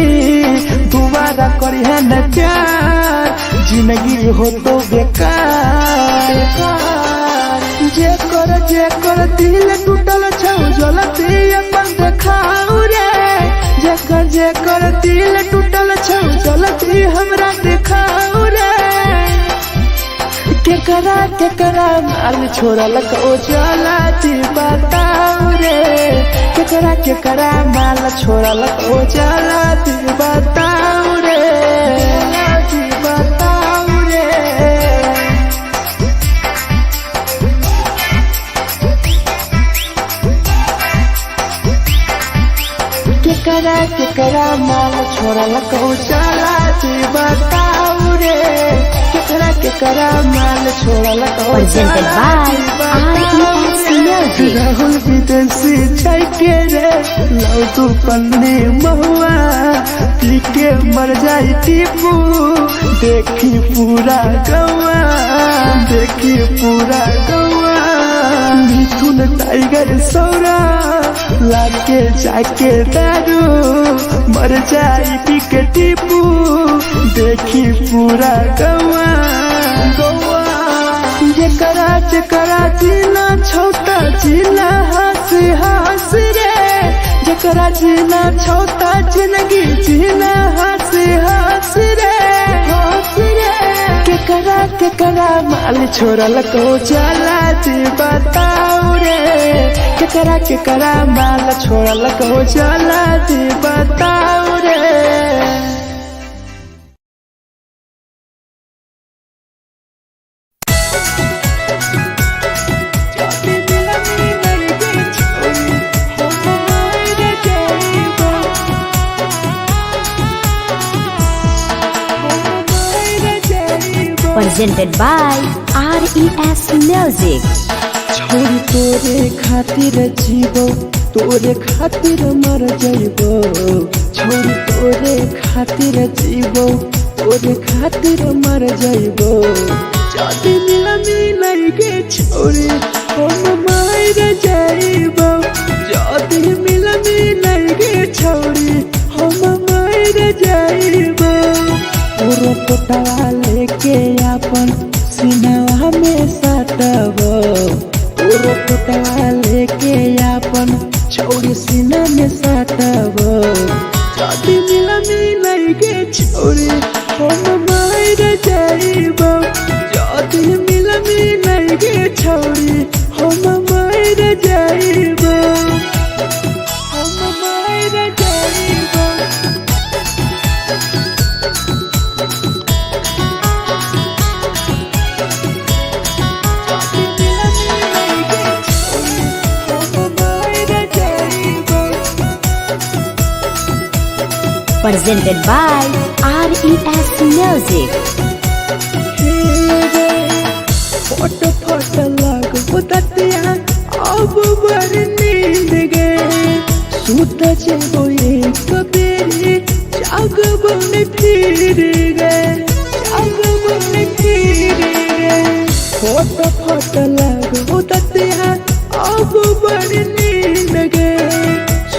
दोबारा करिहे न प्यार जिंदगी हो तो बेकार जे कर दिल टूटल छौ जलती अपन देखाऊ रे जे कर दिल टूटल छौ जलती हमरा देखाऊ रे केकरा माल छोड़ल को जलती बताऊ रे केकरा माल छोड़ल को जलती बताऊ रे बताऊ रे केकरा माल छोड़ल को जलती बताऊ रे केकरा माल छोड़ल को Presented by RES Music. Rahul विदेशी छैके रे लौटू पन्नी महुआ पी के मर जाई टीपू देखी पूरा गौआ मिथुन टाइगर सौरा लाके जाके दारू मर जाई पी के टीपू देखी पूरा गौआ जेकरा जीना छोटा जीना हंस रे जेकरा जीना छोटा जिंदगी जीना हंस रे केकरा माल छोड़ल को चला बताऊ रे केकरा माल छोड़ल को चला बताऊ रे Presented by RES Music. छोरी तोरे खातिर जीवो तोरे खातिर मर जाइबो छोरी तोरे खातिर जीवो तोरे खातिर मर जाइबो जाति मिलई के छोरी हम मार जाइबो जाति मिलई के छोरी हम मार जाइबो पूरा पोटवा लेके अपन सीनावा में सटबो पूरा पोटवा लेके अपन छोरी सीना में सटबो जाति मिलई के छोरी हम मार जाइबो जाति मिलई के छोरी हम मार जाइबो हम मार जाइबो Presented by RES Music. फोट लगो ततिया अब बर नींद गे सूत जेबो एक बेरी जागबो ने फिर गे फोट लगो ततिया अब बर नींद गे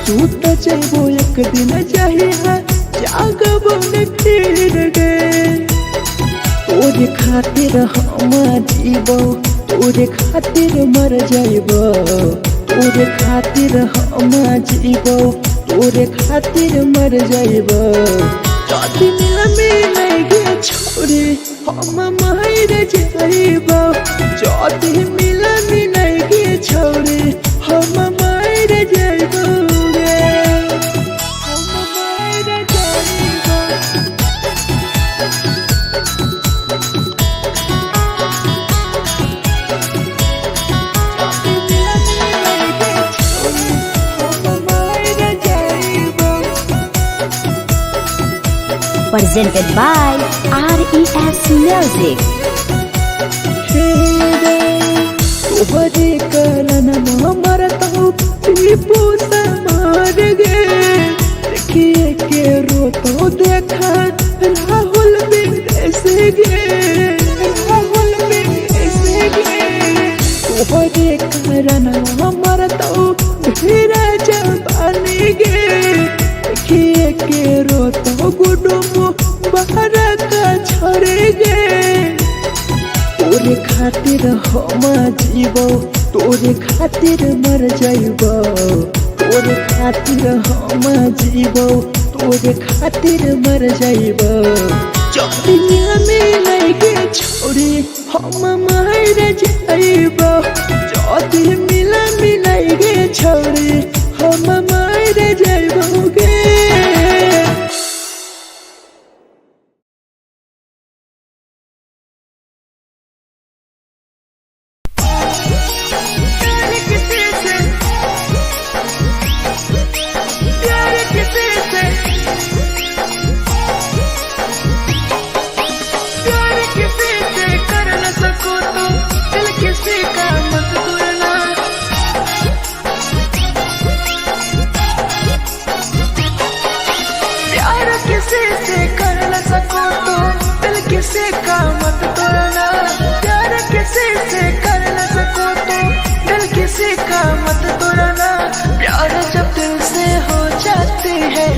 सूत जेबो एक दिन चाहिए जागबो ने फिर गे तोरे खातिर हम जीवो तोरे खातिर मर जाइबो तोरे खातिर हम जीवो तोरे खातिर मर जाइबो जाति मिलई के छोरी हम मार जाइबो जाति मिलई के छोरी हम मार जाइबो रे हम मार जाइबो Presented by RES Music. तोहरे करन मरत टीपू समार गे देखिए के रो तो देखा राहुल विदेश गे राहुल विदेश गे तोहरे कारण हमर तो धीरे जवानी गे देखिए के रो तो गुडुम बाहर का छोड़े गे तोरे खातिर हम जीवो तोरे खातिर मर जाइबो तोरे खातिर हम जीवो तोरे खातिर मर जाइबो चौड़िया में लगे छोड़ी हम मर जाइबो चौड़ी मिला मिलाइगे छोड़ी हम मर जाइबो गे किसी का मत तोड़ना प्यार किसी से कर न सको तो दिल किसी का मत तोड़ना प्यार जब दिल से हो जाती है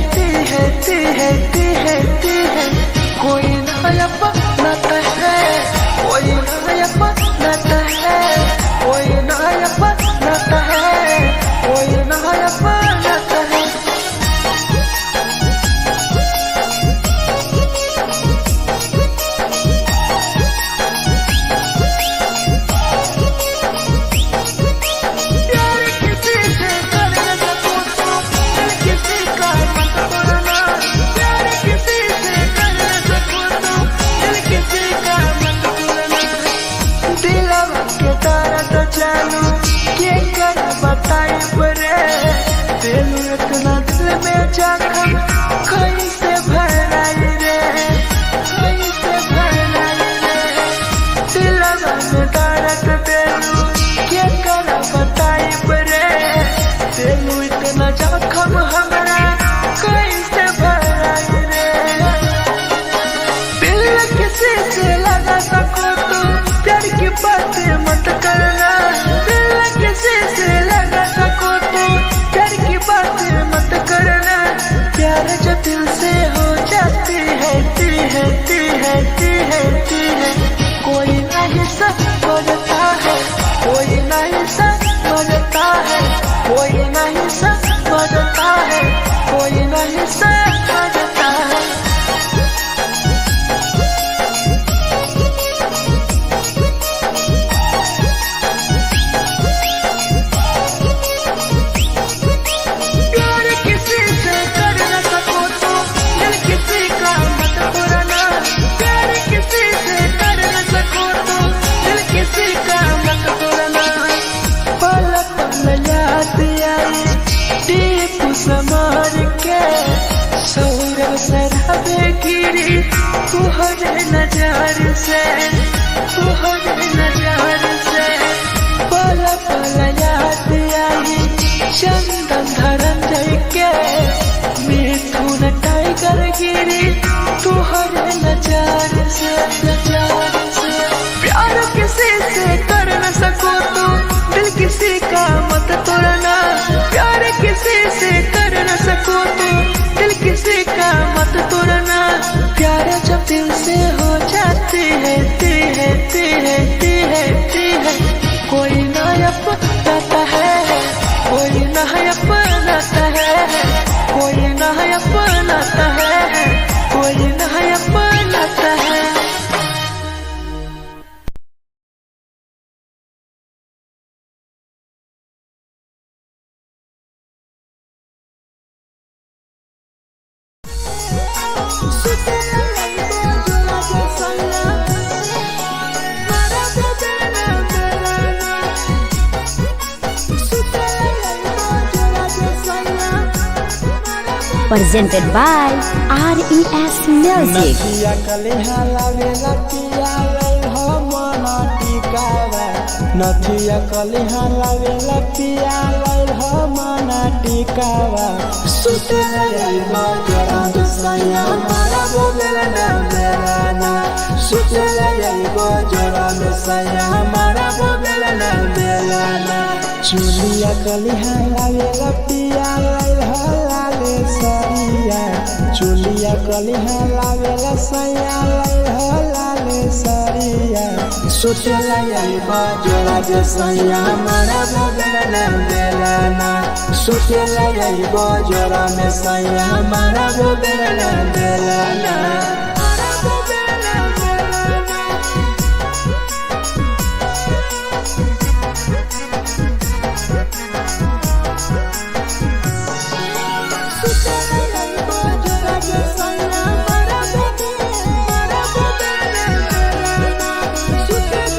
कोई नया बनाता है कोई नया बनाता है कोई नया बनाता है कोई नया बनाता है इतना दिल में जख्म कैसे भराई रे कैसे भराई रे दिलवा में दर्द देलू के कर बताई रे देलू इतना जख्म हमरा कैसे भराई रे दिल किसी से लगा सको तो प्यार की बातें मत करना दिल किसी से लगा सको तो प्यार की बातें मत करना प्यार जो दिल से हो जाती है कोई नहीं समझता है कोई नहीं समझता है कोई नहीं समझता है कोई नहीं समझता है समार के सौरव सरहबे गिरी तुहरे नजर से पल पल याद आई चंदन धरंजय के मिथुन टाइगर गिरी तुहरे नजर से प्यार किसी से कर न सको तो दिल किसी का मत तोड़ना प्यार किसी से कर न सको तो दिल किसी का मत तोड़ना प्यार जब दिल से हो जाती है कोई नया बनाता है कोई नया बनाता है कोई नया बनाता है कोई नया बनाता है Presented by RES Music. नदिया कलिहा लावे लतिया रे हो मन टिकावा नथिया कलिहा लावेला पिया लैल मना टिकावा सुते लैबा जोरा में सैया मारा बोलेला ना बेलाना सुते लैबा जोरा में सैया मारा बोलेला ना बेलाना चुलिया कलिहा लावेला पिया लैल लाले सरिया चुलिया कलिहा लावेला सैया लैल लाले सरिया सुते लैबा जोरा में सैया मारा बोलेला ना बेलाना सुते लैबा जोरा में सैया मारा बोलेला ना बेलाना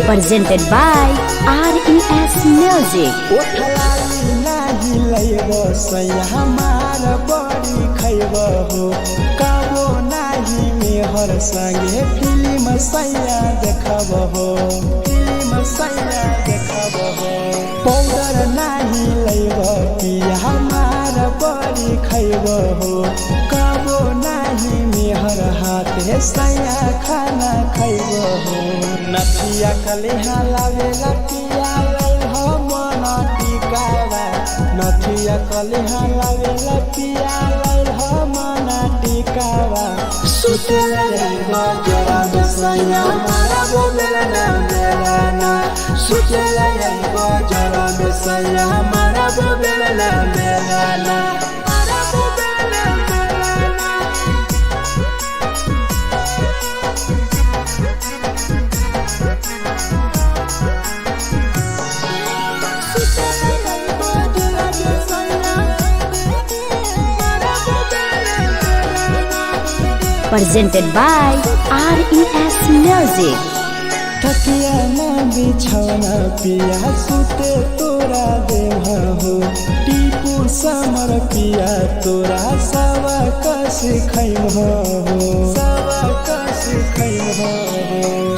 Presented by RES Music. ओठलाली नाही लैबो सैया हमार बड़ी खैबो हो काबो नाही मेहर संगे फिल्म सैया देखबो हो फिल्म सैया देखबो हो पाउडर नाही लैबो पिया हमार बड़ी खैबो हो काबो नाही मेहर हाथे सैया खाना खैबो हो नथिया कलिहा लावेला पिया लैल मना टिकावा नथिया कलिहा लावेला पिया लैल मना टिकावा सुते लैबा जोरा में सैया मारा बोलेला ना बेलाना सुते लैबा जोरा में सैया मारा बोलेला ना बेलाना Presented by RES Music. तकिया ना बिछौना पिया सुते तोरा देह हो टीपू समर पिया तोरा सवा कस खैम हो सवा कस खैम हो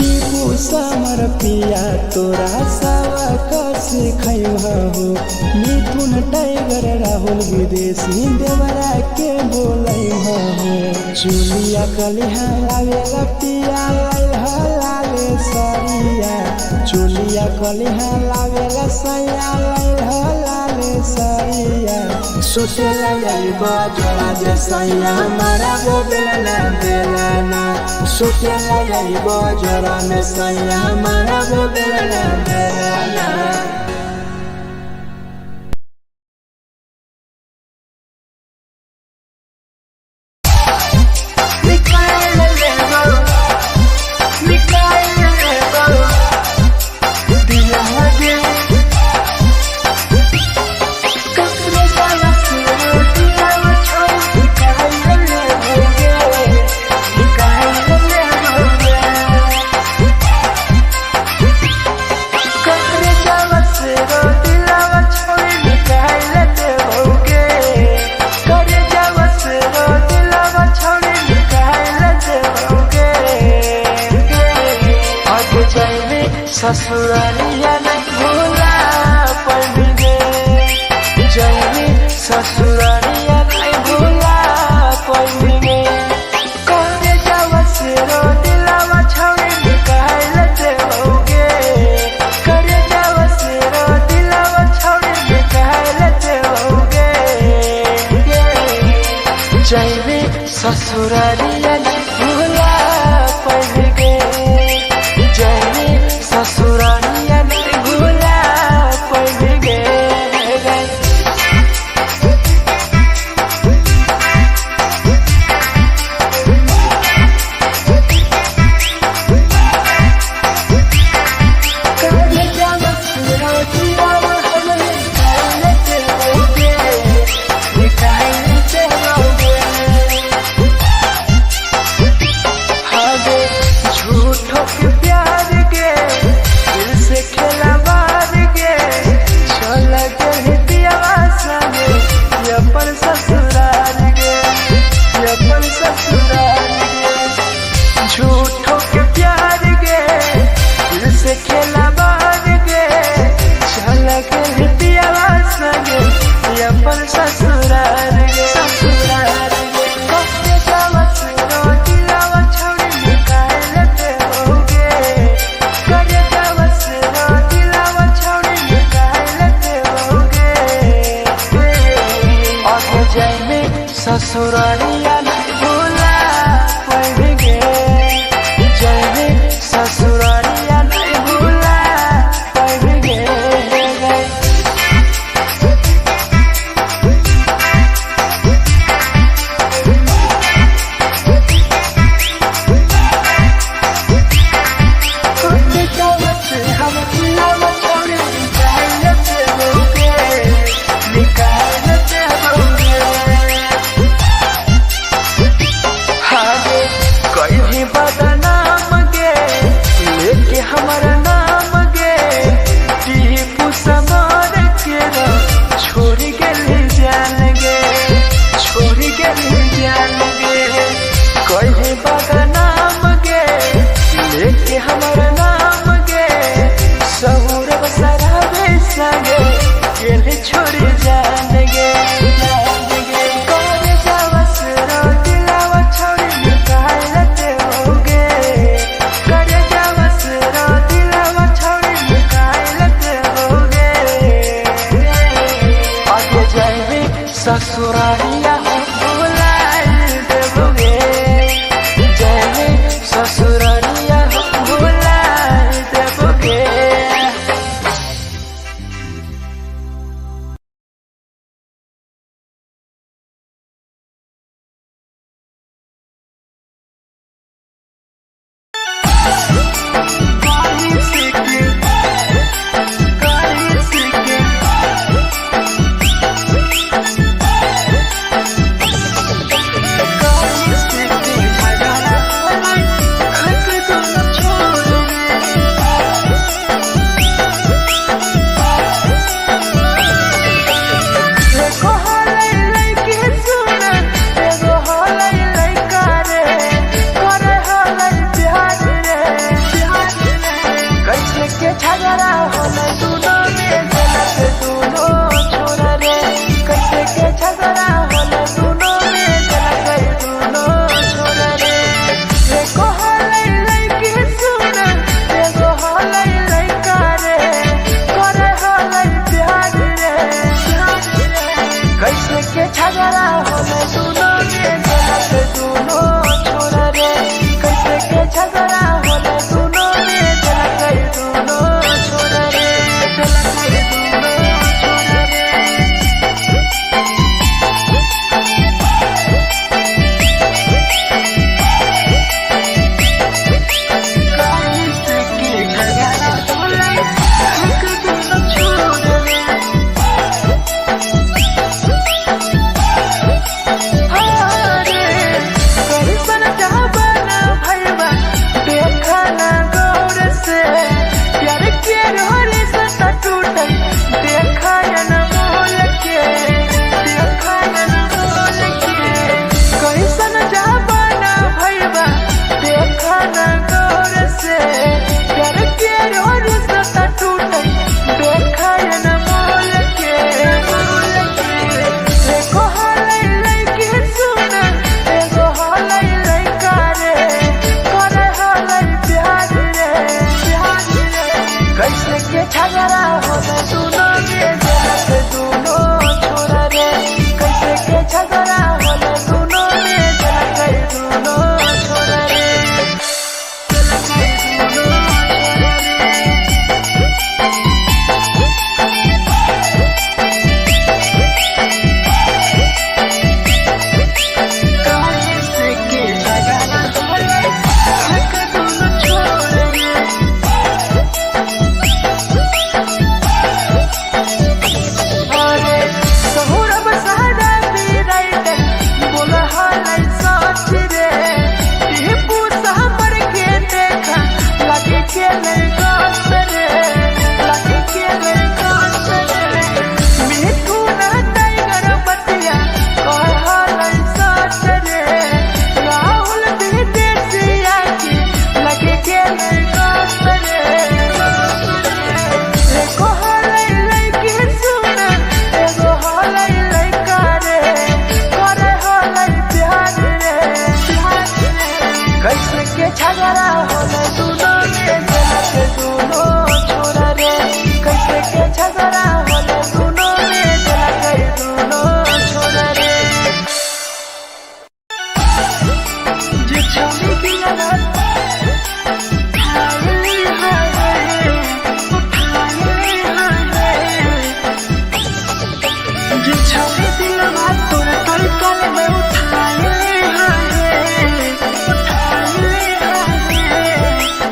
टीपू समर पिया तोरा सवा कस खैम हो मिथुन टाइगर राहुल विदेशी देवरा के बोलै हो चुलिया कलिहा लावेला पिया लाले सरिया चुलिया कलिहा लावेला सैया लाले सरिया सुते लैबा जोरा में सैया मारा बोलेला ना बेलाना सुते लैबा जोरा में सैया मारा बोलेला ना बेलाना ससुरालिया नहीं भूला पड़ेंगे जाएंगे ससुरालिया नहीं भूला पड़ेंगे करे जावा से रो दिलावा छावे निकाल देओगे करे जावा से रो दिलावा छावे निकाल देओगे जाएंगे ससुरालिया नहीं भूला पड़ेंगे जाएंगे ससुरालिया नहीं भूला पड़ेंगे झूठों के प्यार के दिल से खेला मार के चल गए पियावा संगे अपन ससुराल के अपन ससुराल के झूठों के प्यार के दिल से खेला मार के ससुरालिया नहीं भूला पाएंगे, जाएंगे ससुरालिया नहीं भूला पाएंगे। हमारा नाम गे टीपू समार के छोड़ गए जान गे, छोड़ गए जान गे। कहीं बागा नाम गे लेके हमारा नाम गे, सहूर बसरा बेसगे के छोड़ जान गे। ससुरालिया भूला देबोगे, जाएंगे ससुरालिया भूला देबोगे।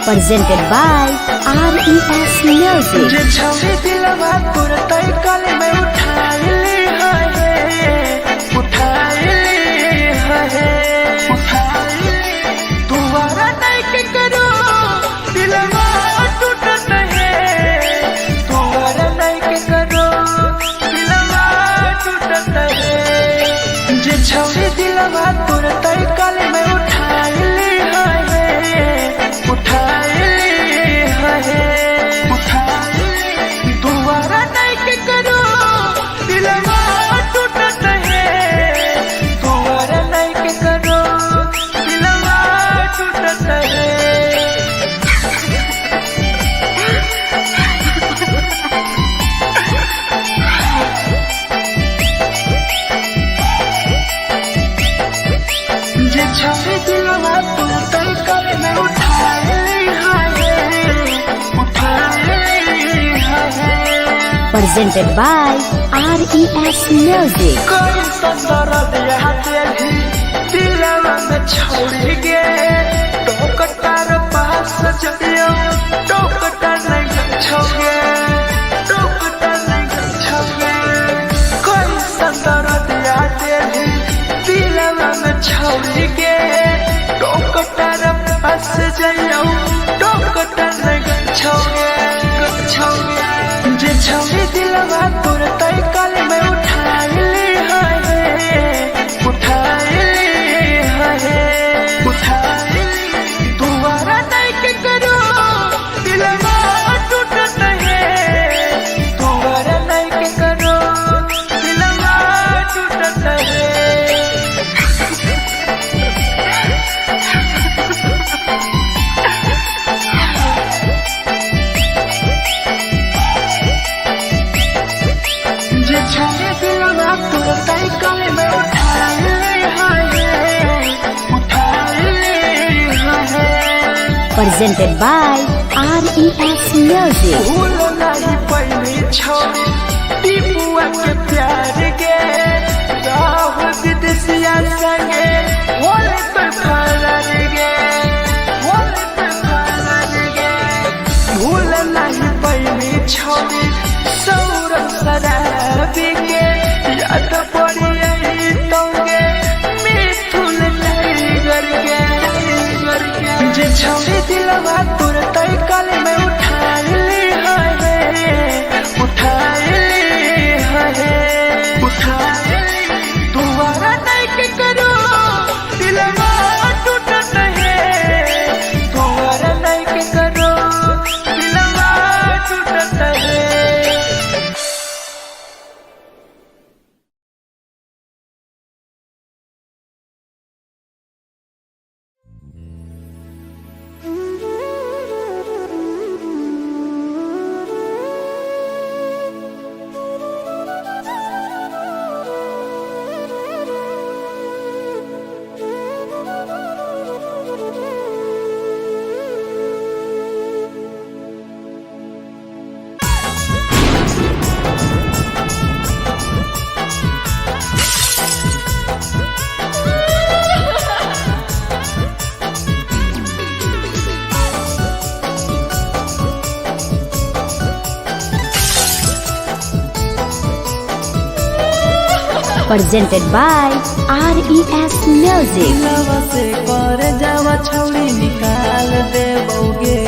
presented by RES Music. जे छवि दिलवा तुरते कल में उठाइली है तुम्हारा नहीं के करो दिलवा टूटत है तुम्हारा नहीं के करो दिलवा टूटत है जे छवि दिलवा तुरते कल में उठाइली है दोबारा नहीं के करो दिलवा टूटत है दोबारा नहीं के करो दिलवा टूटत है जे छवि दिलवा तुरते कल में Presented by RES Music. कोई संदर दिया तेरी दिलवा में छोड़ के टोकटार पास जइयो टोकटार नहीं छोगे टोकटार नहीं छोगे कोई संदर दिया तेरी दिलवा में छोड़ के टोकटार पास जइयो टोकटार नहीं छोगे जे छवि दिलवा तुरते कल में उठाइली है दोबारा नहीं के करो दिलवा टूटत है दोबारा नहीं के करो दिलवा टूटत है जे छवि दिलवा तुरते कल में उठाइली है Presented by RES Music. भूल नहीं पहली छोड़ी टीपुआ के प्यार के राहुल विदेशिया संगे होले पे फरार गे भूल नहीं पहली छोड़ी सौरभ शराबी के याद पड़ी यही तोगे मिथुन टाइगर के जे छवि दिलवा तुरते कल में उठाइली है दोबारा नहीं के करो दिलवा टूटत है दोबारा नहीं के करो दिलवा टूटत है Presented by RES Music. दिलवा से कर जावा छौड़ी निकाल देबोगे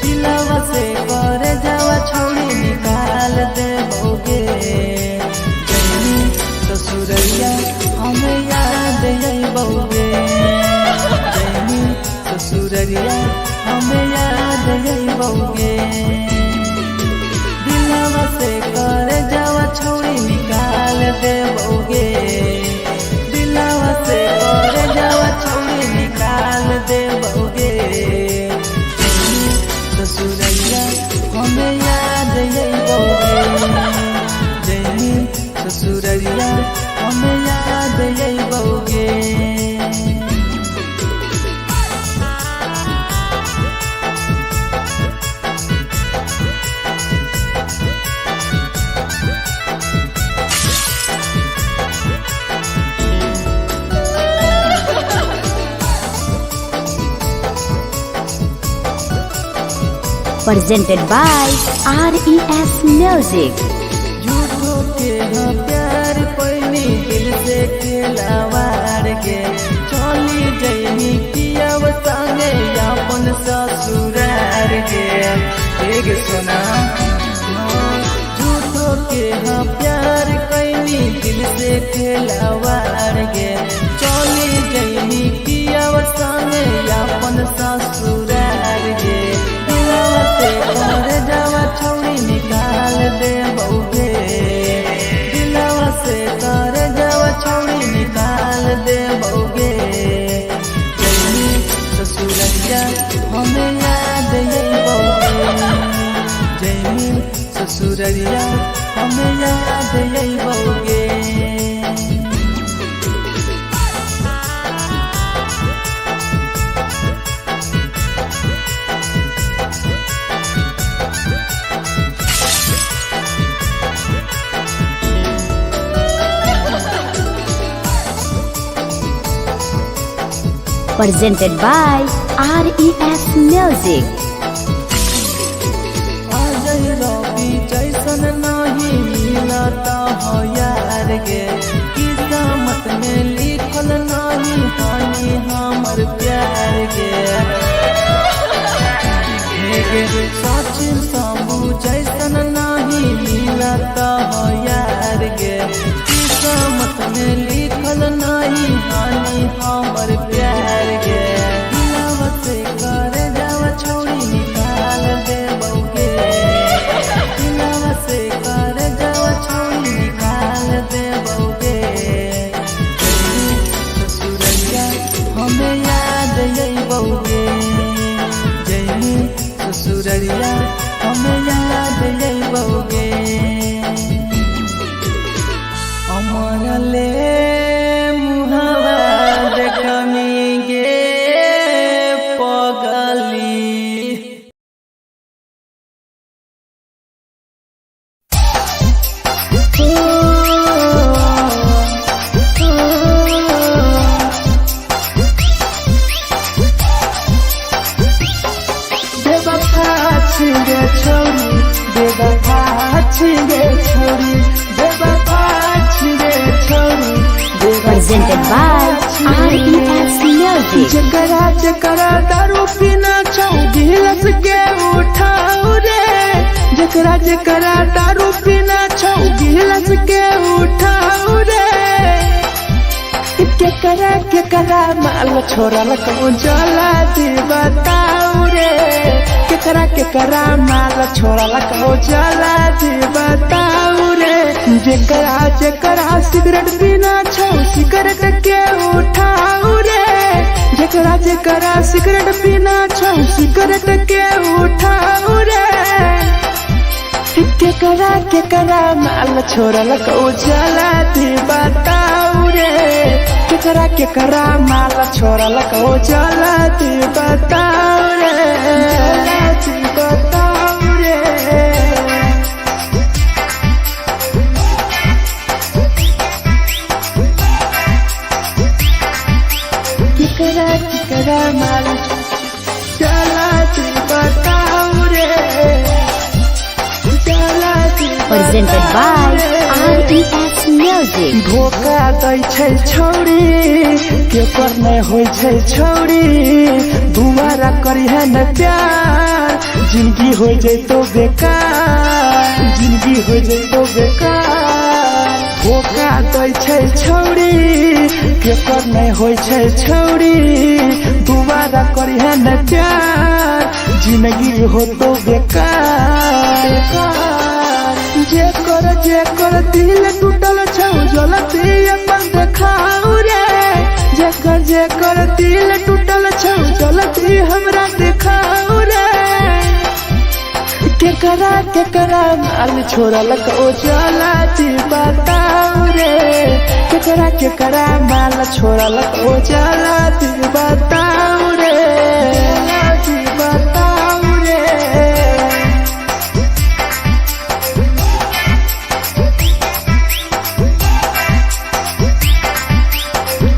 दिलवा से कर जावा छौड़ी निकाल देबोगे जैनी ससुरैया हमें याद अइबोगे जैनी ससुरैया हमें याद अइबोगे दिलवा से कर जावा छौड़ी निकाल देबोगे दिलवा से कर जावा छौड़ी निकाल देबोगे ससुरैया हमें याद अइबोगे जैनी ससुरैया हमें याद अइबोगे presented by RES Music. झूठो के हाँ प्यार पैनी दिल से खिलावार के चली जैनी किया संगे अपन ससुरार के एक सुना झूठो के हाँ प्यार कैनी दिल से खिलावार के चली जैनी किया संगे अपन ससुरार के दिलावते घर जावा छौड़ी निकाल दे बउगे दिलावा से घर जावा छौड़ी निकाल दे बउगे जैनी ससुरैया हमें याद यही बउगे जैनी ससुरैया हमें याद यही बउगे Presented by RES Music. Ajay रवि जैसन नहीं मिलता हो यार गे किस्मत में लिखल नहीं हानि हमर प्यार गे सचिन शंभू जैसन नहीं मिलता हो यार गे किस्मत में लिखल नहीं हानि हमर प्यार गे दिलावा से कर जावा छौड़ी निकाल दे बउगे दिलावा से कर जावा छौड़ी निकाल दे बउगे ससुरैया हमें याद यही बउगे जैनी ससुरैया हमें याद यही बउगे अमर ले मुहावा देखनी गे पगली बेवफा छिगे छोरी बेवफा छिगे छोरी बेवफा छिगे छोरी Presented by RES Music. जकरा जकरा दारू पीना छौ गिलास के उठाऊ रे जकरा जकरा दारू पीना छौ गिलास के उठाऊ रे केकरा माल छोड़ल कहूँ जला दी बताऊ रे केकरा माल छोड़ल कहूँ जला दी बताऊ रे जकरा जकरा सिगरेट पीना छौ सिगरेट के उठाऊ रे जकरा जकरा सिगरेट पीना छौ सिगरेट के उठाऊ रे केकरा माल छोड़ल कहूँ जला दी बताऊ रे केकरा माल छोड़ल कहूँ जला दी बताऊ रे जला दी बताऊ रे केकरा माल जला दी बताऊ रे जला दी Presented by RES Music. धोखा दै छै छौड़ी केकर नहीं होइ छै छौड़ी दुबारा करिहे न प्यार जिंदगी हो जैतो बेकार जिंदगी हो जैतो बेकार धोखा दै छै छौड़ी केकर नहीं होइ छै छौड़ी दुबारा करिहे न प्यार जिंदगी हो तो बेकार जेकर दिल टूटल छौ जलती अपन देखाऊ रे जेकर दिल टूटल छौ जलती हमरा देखाऊ रे केकरा माल छोड़ल कहूँ जलती बताऊ रे केकरा माल छोड़ल कहूँ जलती बताऊ रे जलती बताऊ रे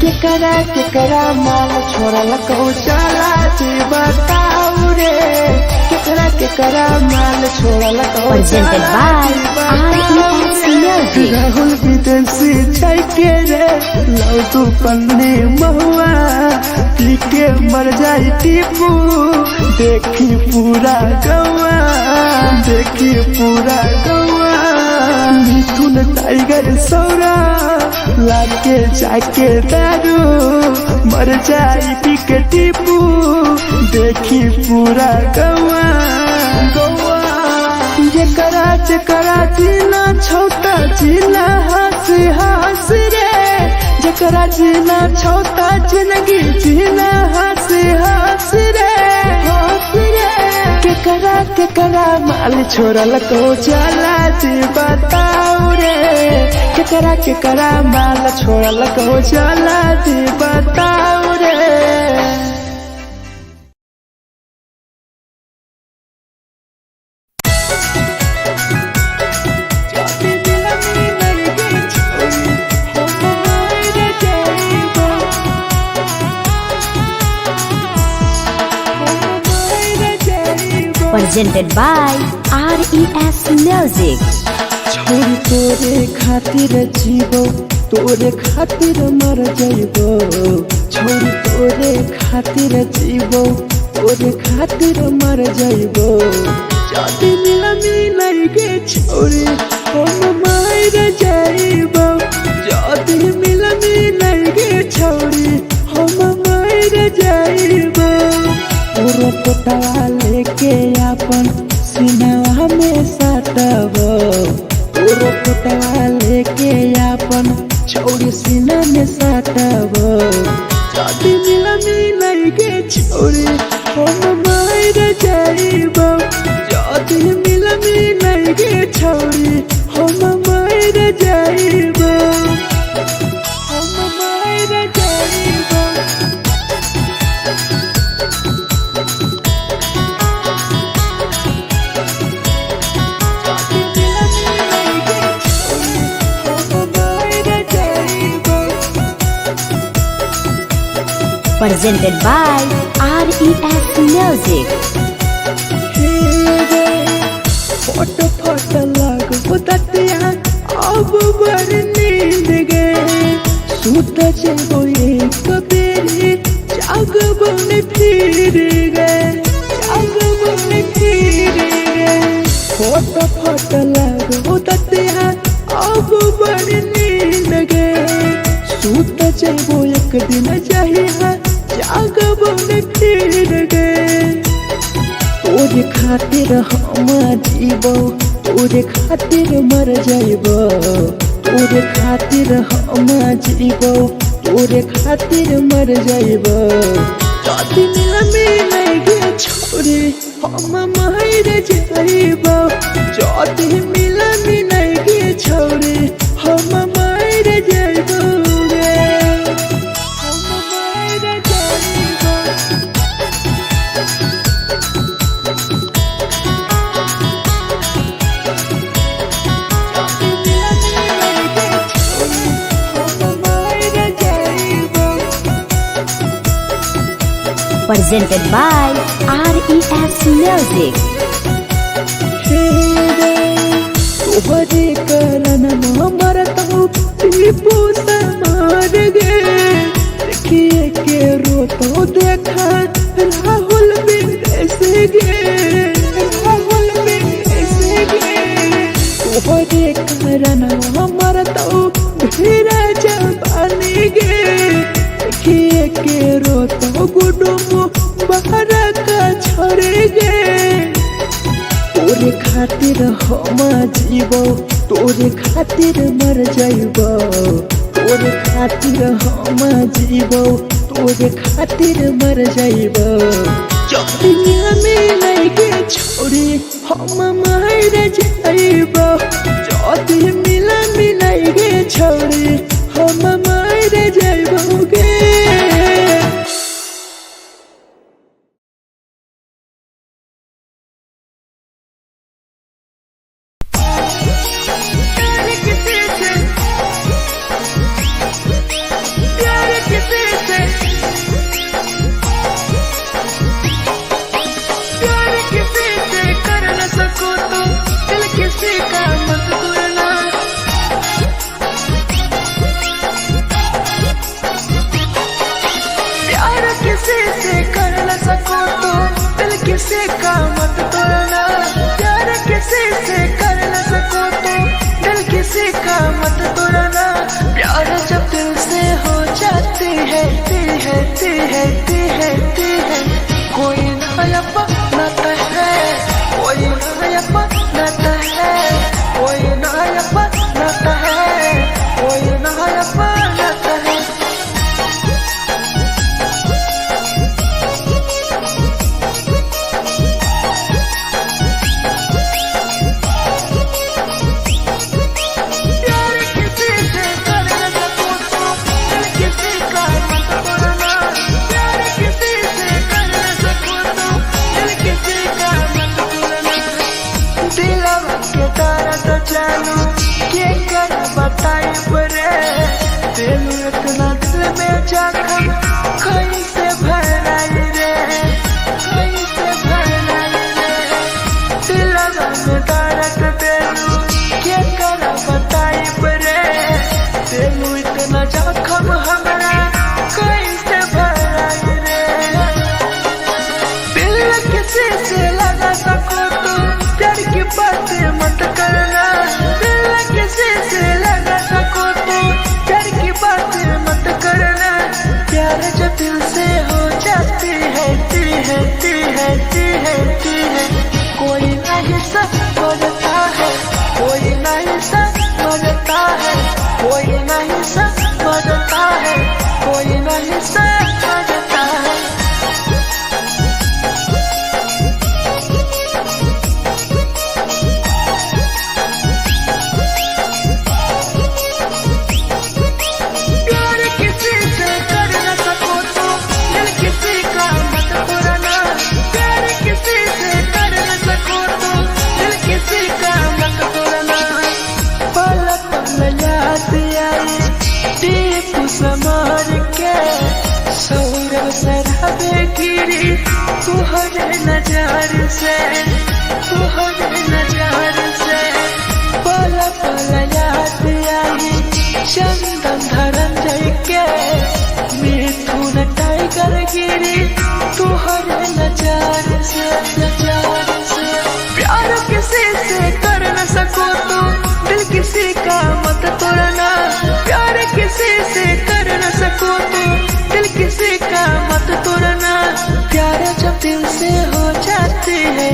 केकरा माल छोड़ल कहूँ चला बताऊ रे केकरा माल छोड़ल को Presented by RES Music. Rahul विदेशी छै के रे लौ तू पन्नी महुआ पी के मर जाई टीपू देखी पूरा गौआ देखी पूरा गौआ मिथुन टाइगर सौरा लाके जाके दारू मर जाई पी के टीपू देखी पूरा गौआ गौआ जकरा जीना छोटा जीना हंसी हंसी रे जकरा जीना छोटा जिंदगी जीना हंसी हंसी रे हंसी रे केकरा माल छोड़ल को जाला जी बताओ रे केकरा माल छोड़ल को जाला जी बताओ रे। Presented by RES Music. छोरी तोरे खातिर जीवो तोरे खातिर मर जाइबो छोरी तोरे खातिर जीवो तोरे खातिर मर जाइबो जाति मिलाई के छोरी हम मार जाइबो जाति मिलाई के छोरी हम मार जाइबो पूरा पोटवा लेके अपन सीनावा में साटबो पूरा पोटवा लेके अपन छोरी सीना में साटबो जाति मिलाई के छोरी हम मार जाइबो जाति मिलाई के छोरी हम मार जाइबो हम मार जाइबो। Presented by RES Music. फोट फोट लगो ततिया अब बर नींद गए सूत जेबो एक बेरी जागबो ने फिर गए जागबो ने फिर गए फोट फोट लगो ततिया अब बर नींद गए सूत जेबो एक दिन चाहिए जागबो ने फिर गए तोरे खातिर हम जीवो तोरे खातिर मर जाइबो तोरे खातिर हम जीवो तोरे खातिर मर जाइबो जाति मिलाई के छोरी हम मार जाइबो जाति मिलाई के छोरी हम मार जाइबो हम मार जाइबो। Presented by RES Music. तोहरे करन मरतो टीपू समार गे देखिए के रोतो देखा राहुल विदेश गे राहुल विदेश गे तोहरे करन मरतो ढेरा जवानी गे देखिए के रोतो गुडुम बाहर का छोड़ गे तोरे खातिर हम जीवो तोरे खातिर मर जाइबो तोरे खातिर हम जीवो तोरे खातिर मर जाइबो दुनिया में नहीं के छोड़ी हम मार जाइबो जाति मिलाई के छोड़ी हम मार जाइबो गे। जानू के कर बताई बरे तेनू इतना दिल में जखम कैसे भराई रे कैसे भराई रे दिलवा में दर्द तेनू के कर बताई बरे तेनू इतना जखम हमरा कैसे भराई रे दिल किसी से लगा सको तो प्यार की बातें मत करना दिल किसी से लगा सको तो प्यार की बातें मत करना प्यार जब दिल से हो जाती है कोई नहीं समझता है कोई नहीं समझता है कोई नहीं समझता है कोई नहीं समझता है प्यार किसी से कर न सको तो दिल किसी का मत पुराना प्यार किसी से कर न सको तो दिल किसी का मत पुराना पल पल याद आई टीपू समार के सौरभ शराबे गिरी तुहरे नजर से पल पल याद आई चंदन धरंजय के मिथुन टाइगर गिरी तुहरे नजर से प्यार किसी से कर न सको तो दिल किसी का मत तोड़ना प्यार किसी से कर न सको तो दिल किसी का मत तोड़ना प्यार जब दिल से हो जाती है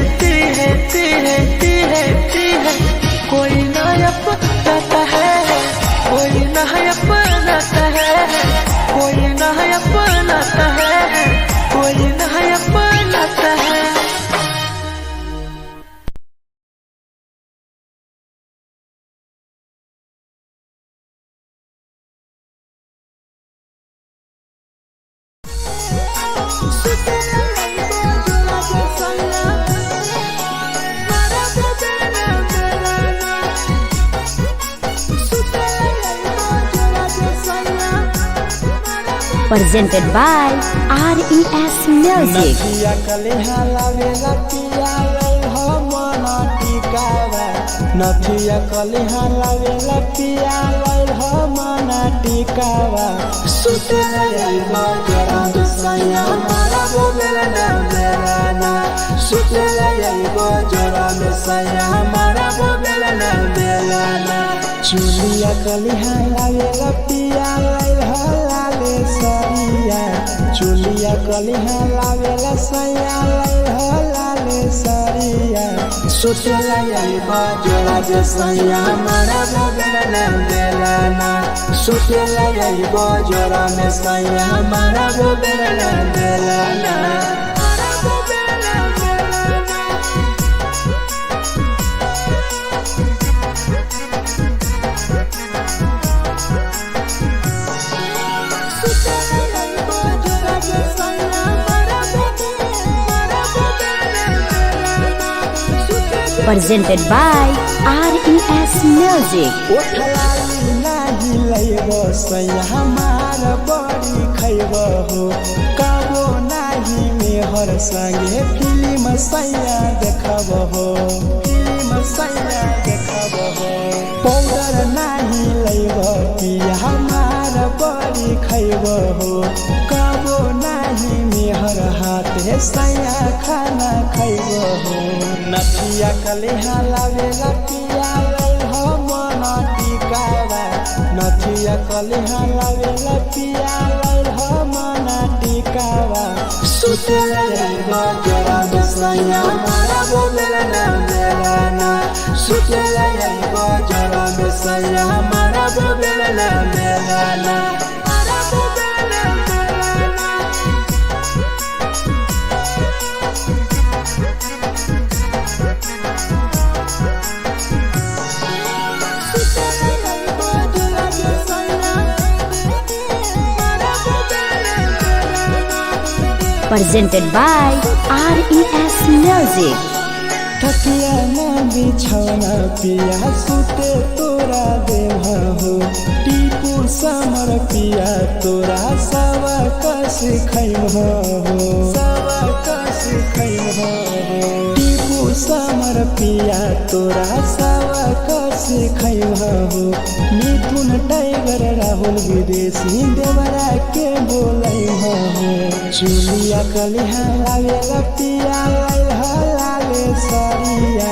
कोई ना अपनाता है कोई ना अपनाता है कोई ना अपनाता है कोई ना अपनाता है Presented by RES Music. नथिया कलिहा लावेला पिया लई हो मना टिकावा नथिया कलिहा लावेला पिया लई हो मना टिकावा सुते लई जरा दुसैया मारा बोलेला ना सुते लई जरा दुसैया मारा बोलेला ना चुलिया कलिहा लावेला पिया लई हो लाले सरिया चुलिया कलिहा लावेला सैया लई हो लाले सरिया सुतेला यही बाजोला जे सैया मारा बोलेला ना सुतेला यही बाजोला में सैया मारा बोलेला ना Presented by RES Music. ओठलाई नाही लैबो सैया हमार बड़ी खैबो हो कबो नाही मेहर संगे फिल्म सैया देखबो हो पाउडर नाही लैबो पिया हमार बड़ी खैबो हो कबो नाही मेहर हाथे सैया खाना खैबो हो नथिया कलिहा लावेला पिया लई हो मना टिकावा नथिया कलिहा लावेला पिया लई हो मना टिकावा सुतेला जरा सैया मारा बोलेला ना सुतेला जरा सैया मारा बोलेला ना Presented by RES Music. तकिया ना बिछौना पिया सुते तोरा देवा हो टीपू समर पिया तोरा सवा कस खैम हो सवा कस खैम हो टीपू समर पिया तोरा सवा कस खैम हो मिथुन टाइगर राहुल विदेशी देवरा के बोलै हो चुलिया कलिहा लागे पिया लाले सरिया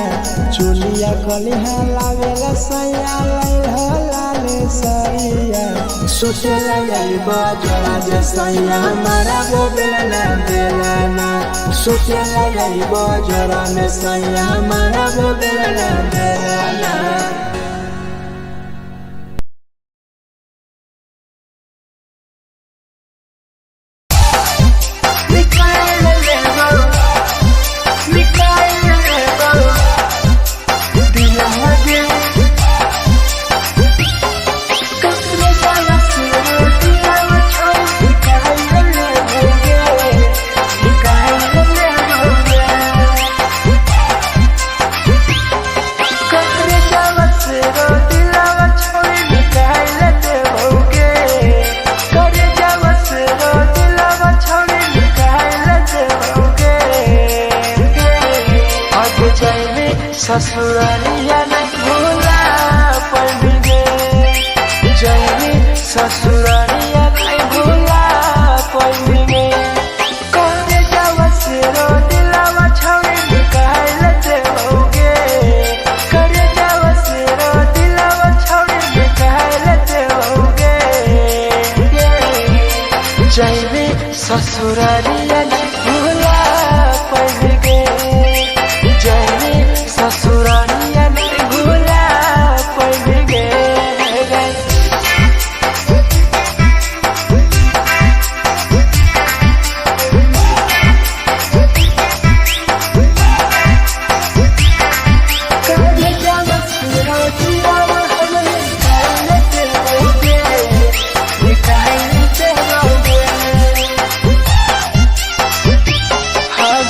चुलिया कलिहा लागे सैया लाले सरिया सोचे लगे बजरा जे सैया मारा वो बेलना बेलना सोचे लगे बजरा में सैया मारा वो बेलना बेलना ससुरालिया नहीं भूला पड़ेंगे जैनी ससुरालिया नहीं भूला पड़ेंगे करे जावा से रो दिलावा छौड़ी निकाल देओगे करे जावा से रो दिलावा छौड़ी निकाल देओगे जैनी ससुरालिया नहीं भूला पड़ेंगे ससुरालिया नहीं भूला पड़ेंगे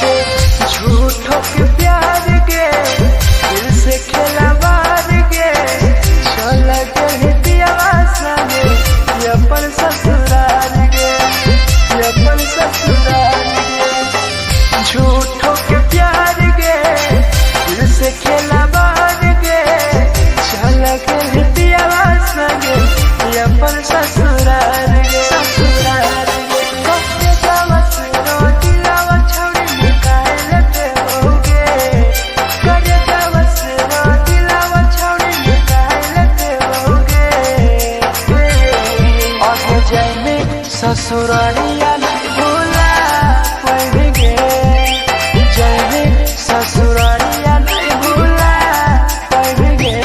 झूठों के प्यार के दिल से खिलवाड़ के चल गए दियावासा में अपन ससुराल के अपन ससुराल के झूठों के प्यार के दिल से खिलवाड़ के चल गए दियावासा में अपन ससुराल के ससुराल ससुरालिया नहीं भूला पड़ेंगे जैनी ससुरालिया नहीं भूला पड़ेंगे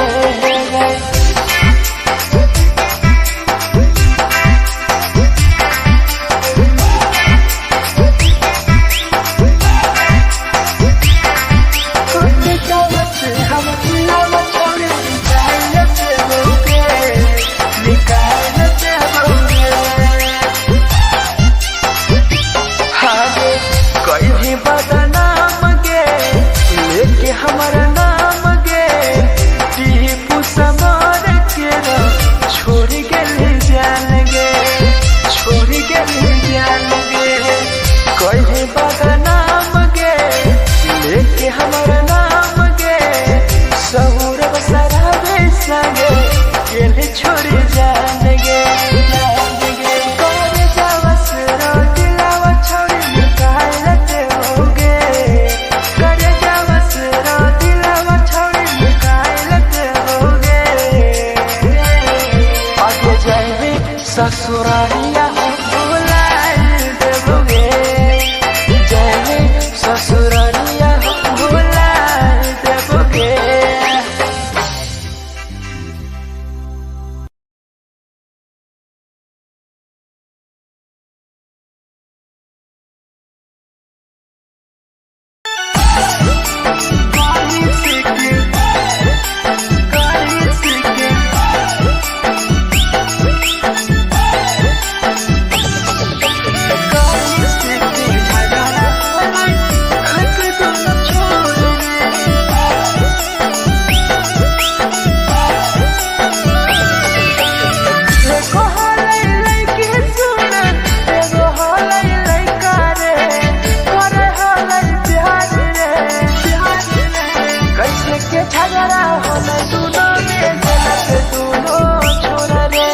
झगड़ा होले दोनों में झलक दोनों छोरा रे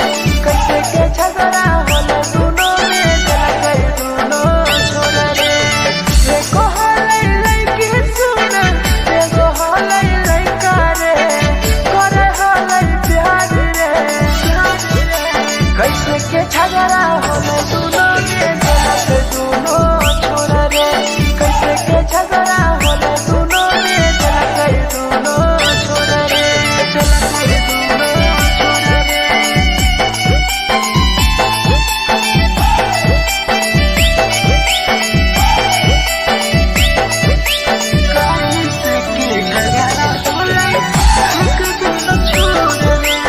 कैसे के झगड़ा होले दोनों में झलक दोनों छोरा रे एको होले लइकी सुन एगो होले लइका रे करे होले प्यार रे कैसे के झगड़ा होले दोनों में झलक दोनों छोरा रे कैसे के झगड़ा होले दोनों में झलक दोनों छोरा रे झलक दोनों छोरा रे कैसे के झगड़ा होले दोनों छोरा रे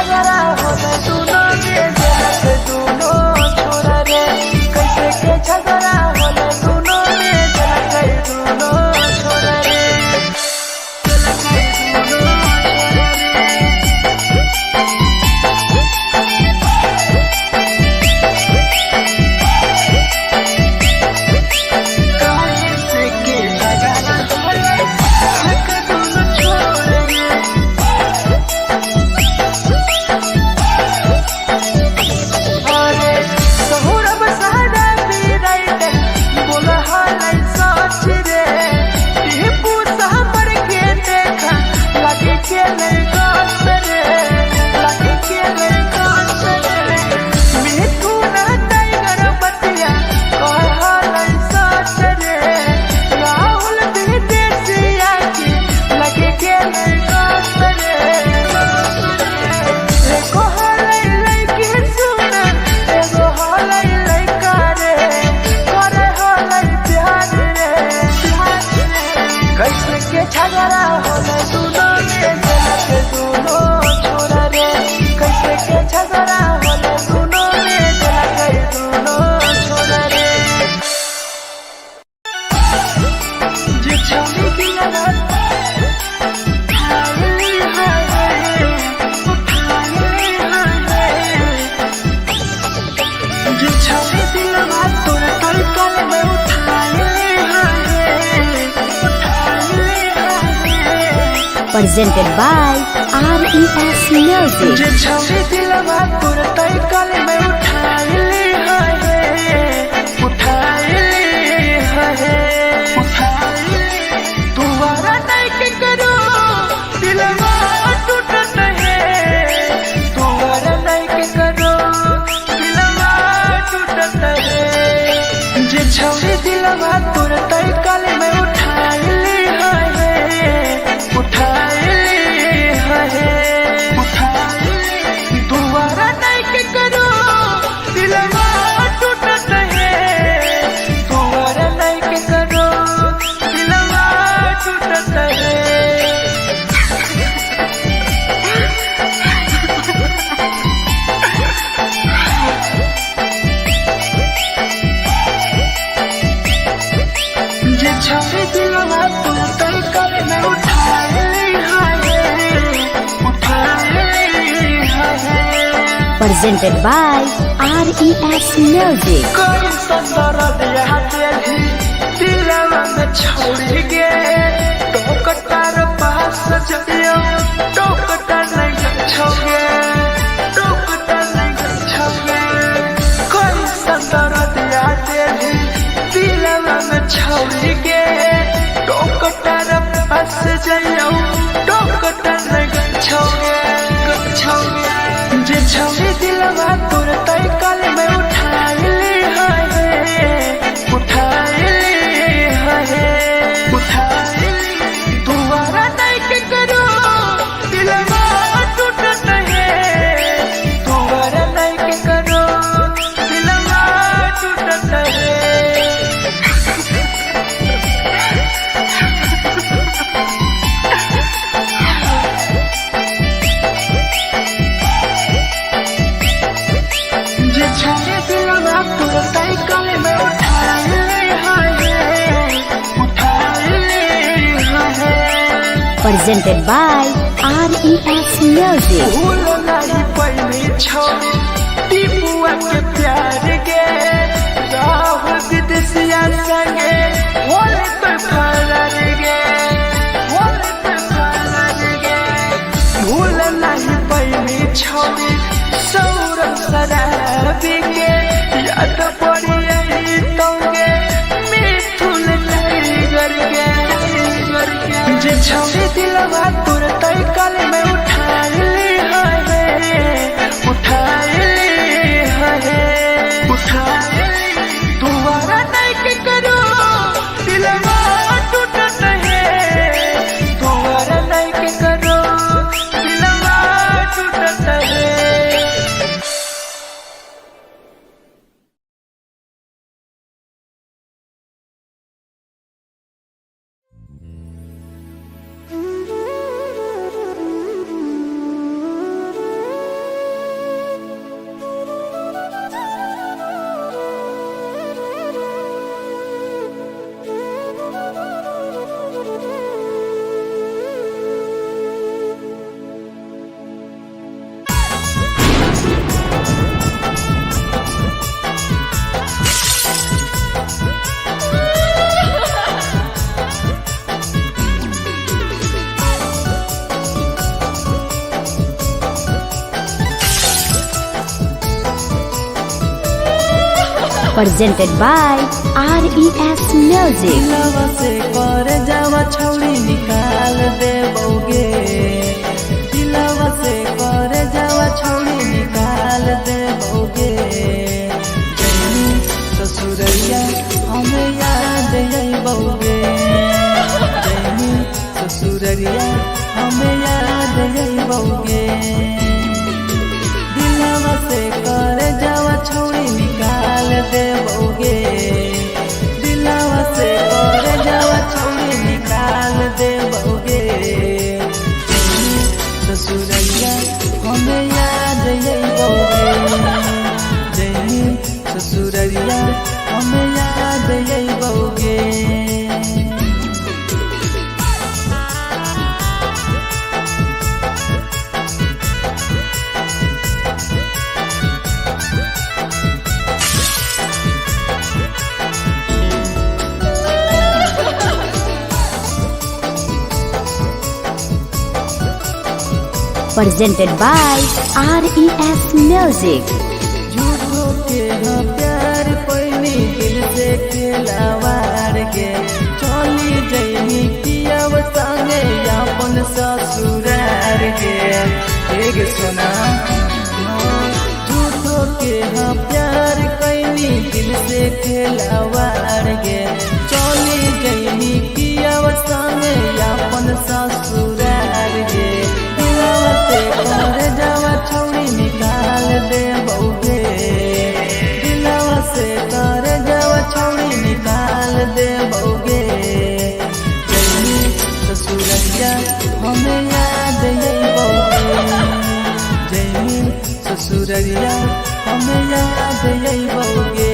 झगड़ा होले दोनों में झलक दोनों छोरा रे कैसे के झगड़ा होले दोनों में झलक दोनों छोरा रे झलक दोनों छोरा रे कैसे के झगड़ा होले दोनों छोरा रे कैसे के झगड़ा होले दोनों में झलक दोनों छोरा रे कैसे के झगड़ा होले दोनों में झलक दोनों छोरा रे जे छौरी दिलवा उठाई हाय जे छौरी दिलवा तोर तलकल में उठाई presented by RES Music. जे छौरी दिलवा तोर तलकल में उठाई तुम्हारा नहीं के करो दिलवा टूटत है तुम्हारा नहीं के करो दिलवा टूटत है जे छौरी दिलवा तोर तलकल में उठाई तुम्हारा नहीं के करो दिलवा टूटत है तुम्हारा नहीं के करो दिलवा टूटत है जे छौरी दिलवा तोर तलकल में उठाई Presented by RES Music. कोई संदर दिया तेरी दिलवा में छोड़ गे टोकटार पास जइयो टोकटार नहीं छोगे टोकटार नहीं छोगे कोई संदर दिया तेरी दिलवा में छोड़ गे टोकटार पास जइयो टोकटार नहीं छोगे जे छौरी दिलवा तोर तलकल में उठाई तुम्हारा नहीं के करो दिलवा presented by RES Music. भूल नहीं पैनी छौरी टीपुआ के प्यार गे राहुल विदेशिया संगे होले तो फरार गे होले तो फरार गे भूल नहीं पैनी छौरी सौरभ शराबी के याद पड़ी यही तोगे मिथुन टाइगर गे जे छौरी दिलवा तुरंत कल में उठा ली दोबारा नहीं के करो दिलवा टूटत है दोबारा नहीं के करो दिलवा टूटत है। Presented by RES Music. दिलवा से कर जावा छौड़ी निकाल दे बौगे दिलवा से कर जावा छौड़ी निकाल दे बौगे जैनी ससुरैया हमें याद आई बौगे जैनी ससुरैया हमें याद आई बौगे दिलवा से कर जावा छौड़ी निकाल दे बौगे दिलवा से कर जावा छौड़ी निकाल दे बौगे ससुरैया हमें याद आई बौगे जैनी ससुरैया हमें याद आई बौगे। Presented by RES Music. झूठो के हाँ प्यार पैनी दिल से खिलावार के चली जैनी पियाव संगे अपन ससुरार के एक सुना झूठो के हाँ प्यार कैनी दिल से खिलावार के चली जैनी पियाव संगे अपन ससुरार के दिलवा से कर जावा छौड़ी निकाल दे बौगे दिलवा से कर जावा छौड़ी निकाल दे बौगे जैनी ससुरैया हमें याद आई बौगे जैनी ससुरैया हमें याद आई बौगे।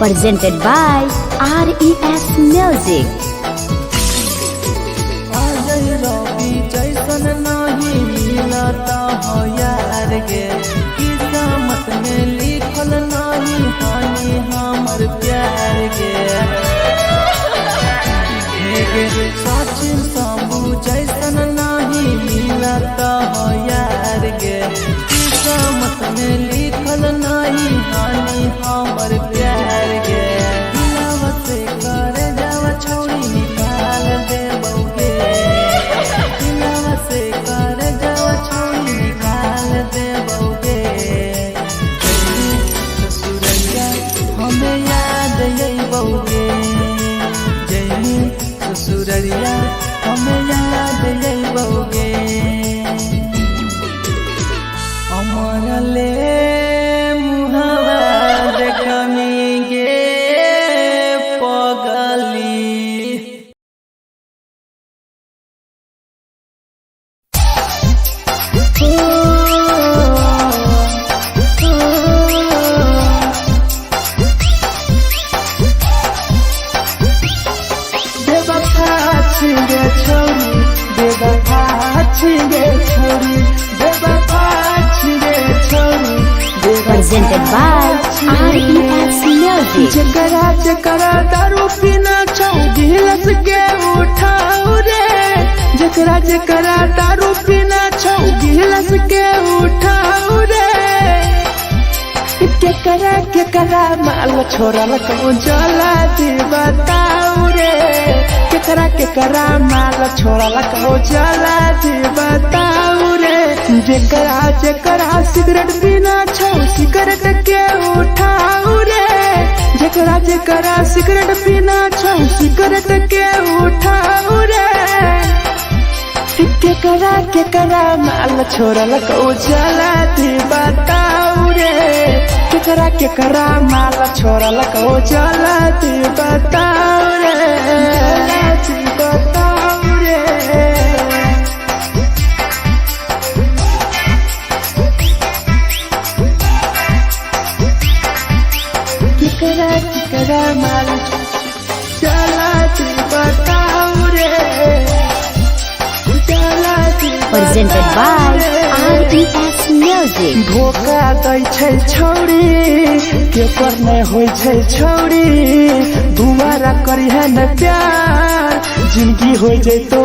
Presented by RES Music. Ajay रवि जैसन नहीं मिलता हो यार गे किस्मत में लिखल नहीं हानि हमर प्यार गे सचिन शंभू जैसन नहीं मिलता हो यार गे किस्मत में लिखल नहीं हानि हमर प्यार गे दिलवा से कर जावा छौड़ी बेवफा छिगे छोरी, बेवफा छिगे छोरी, बेवफा छिगे छोरी, Presented by RES Music. जकरा जकरा दारू पीना छौ गिलास के उठाऊ रे, जकरा जकरा दारू पीना छौ गिलास के उठाऊ रे, केकरा माल छोड़ल कहूँ जला दी बताऊ रे, केकरा माल छोड़ल कहूँ जला दी बताऊ रे, जकरा जकरा सिगरेट पीना छौ सिगरेट के उठाऊ रे, जकरा जकरा सिगरेट पीना छौ सिगरेट के उठाऊ रे, केकरा माल छोड़ल कहूँ जला दी बताऊ रे, केकरा माल छोड़ल कहूँ जला दी बताऊ रे, जला दी बताऊ रे। केकरा माल चला दी बताऊ रे, चला दी Presented by RES Music. धोखा दै छै छौरी, के पर नहीं होइ छै छौरी, दुबारा करी है न प्यार, जिंदगी हो जैतो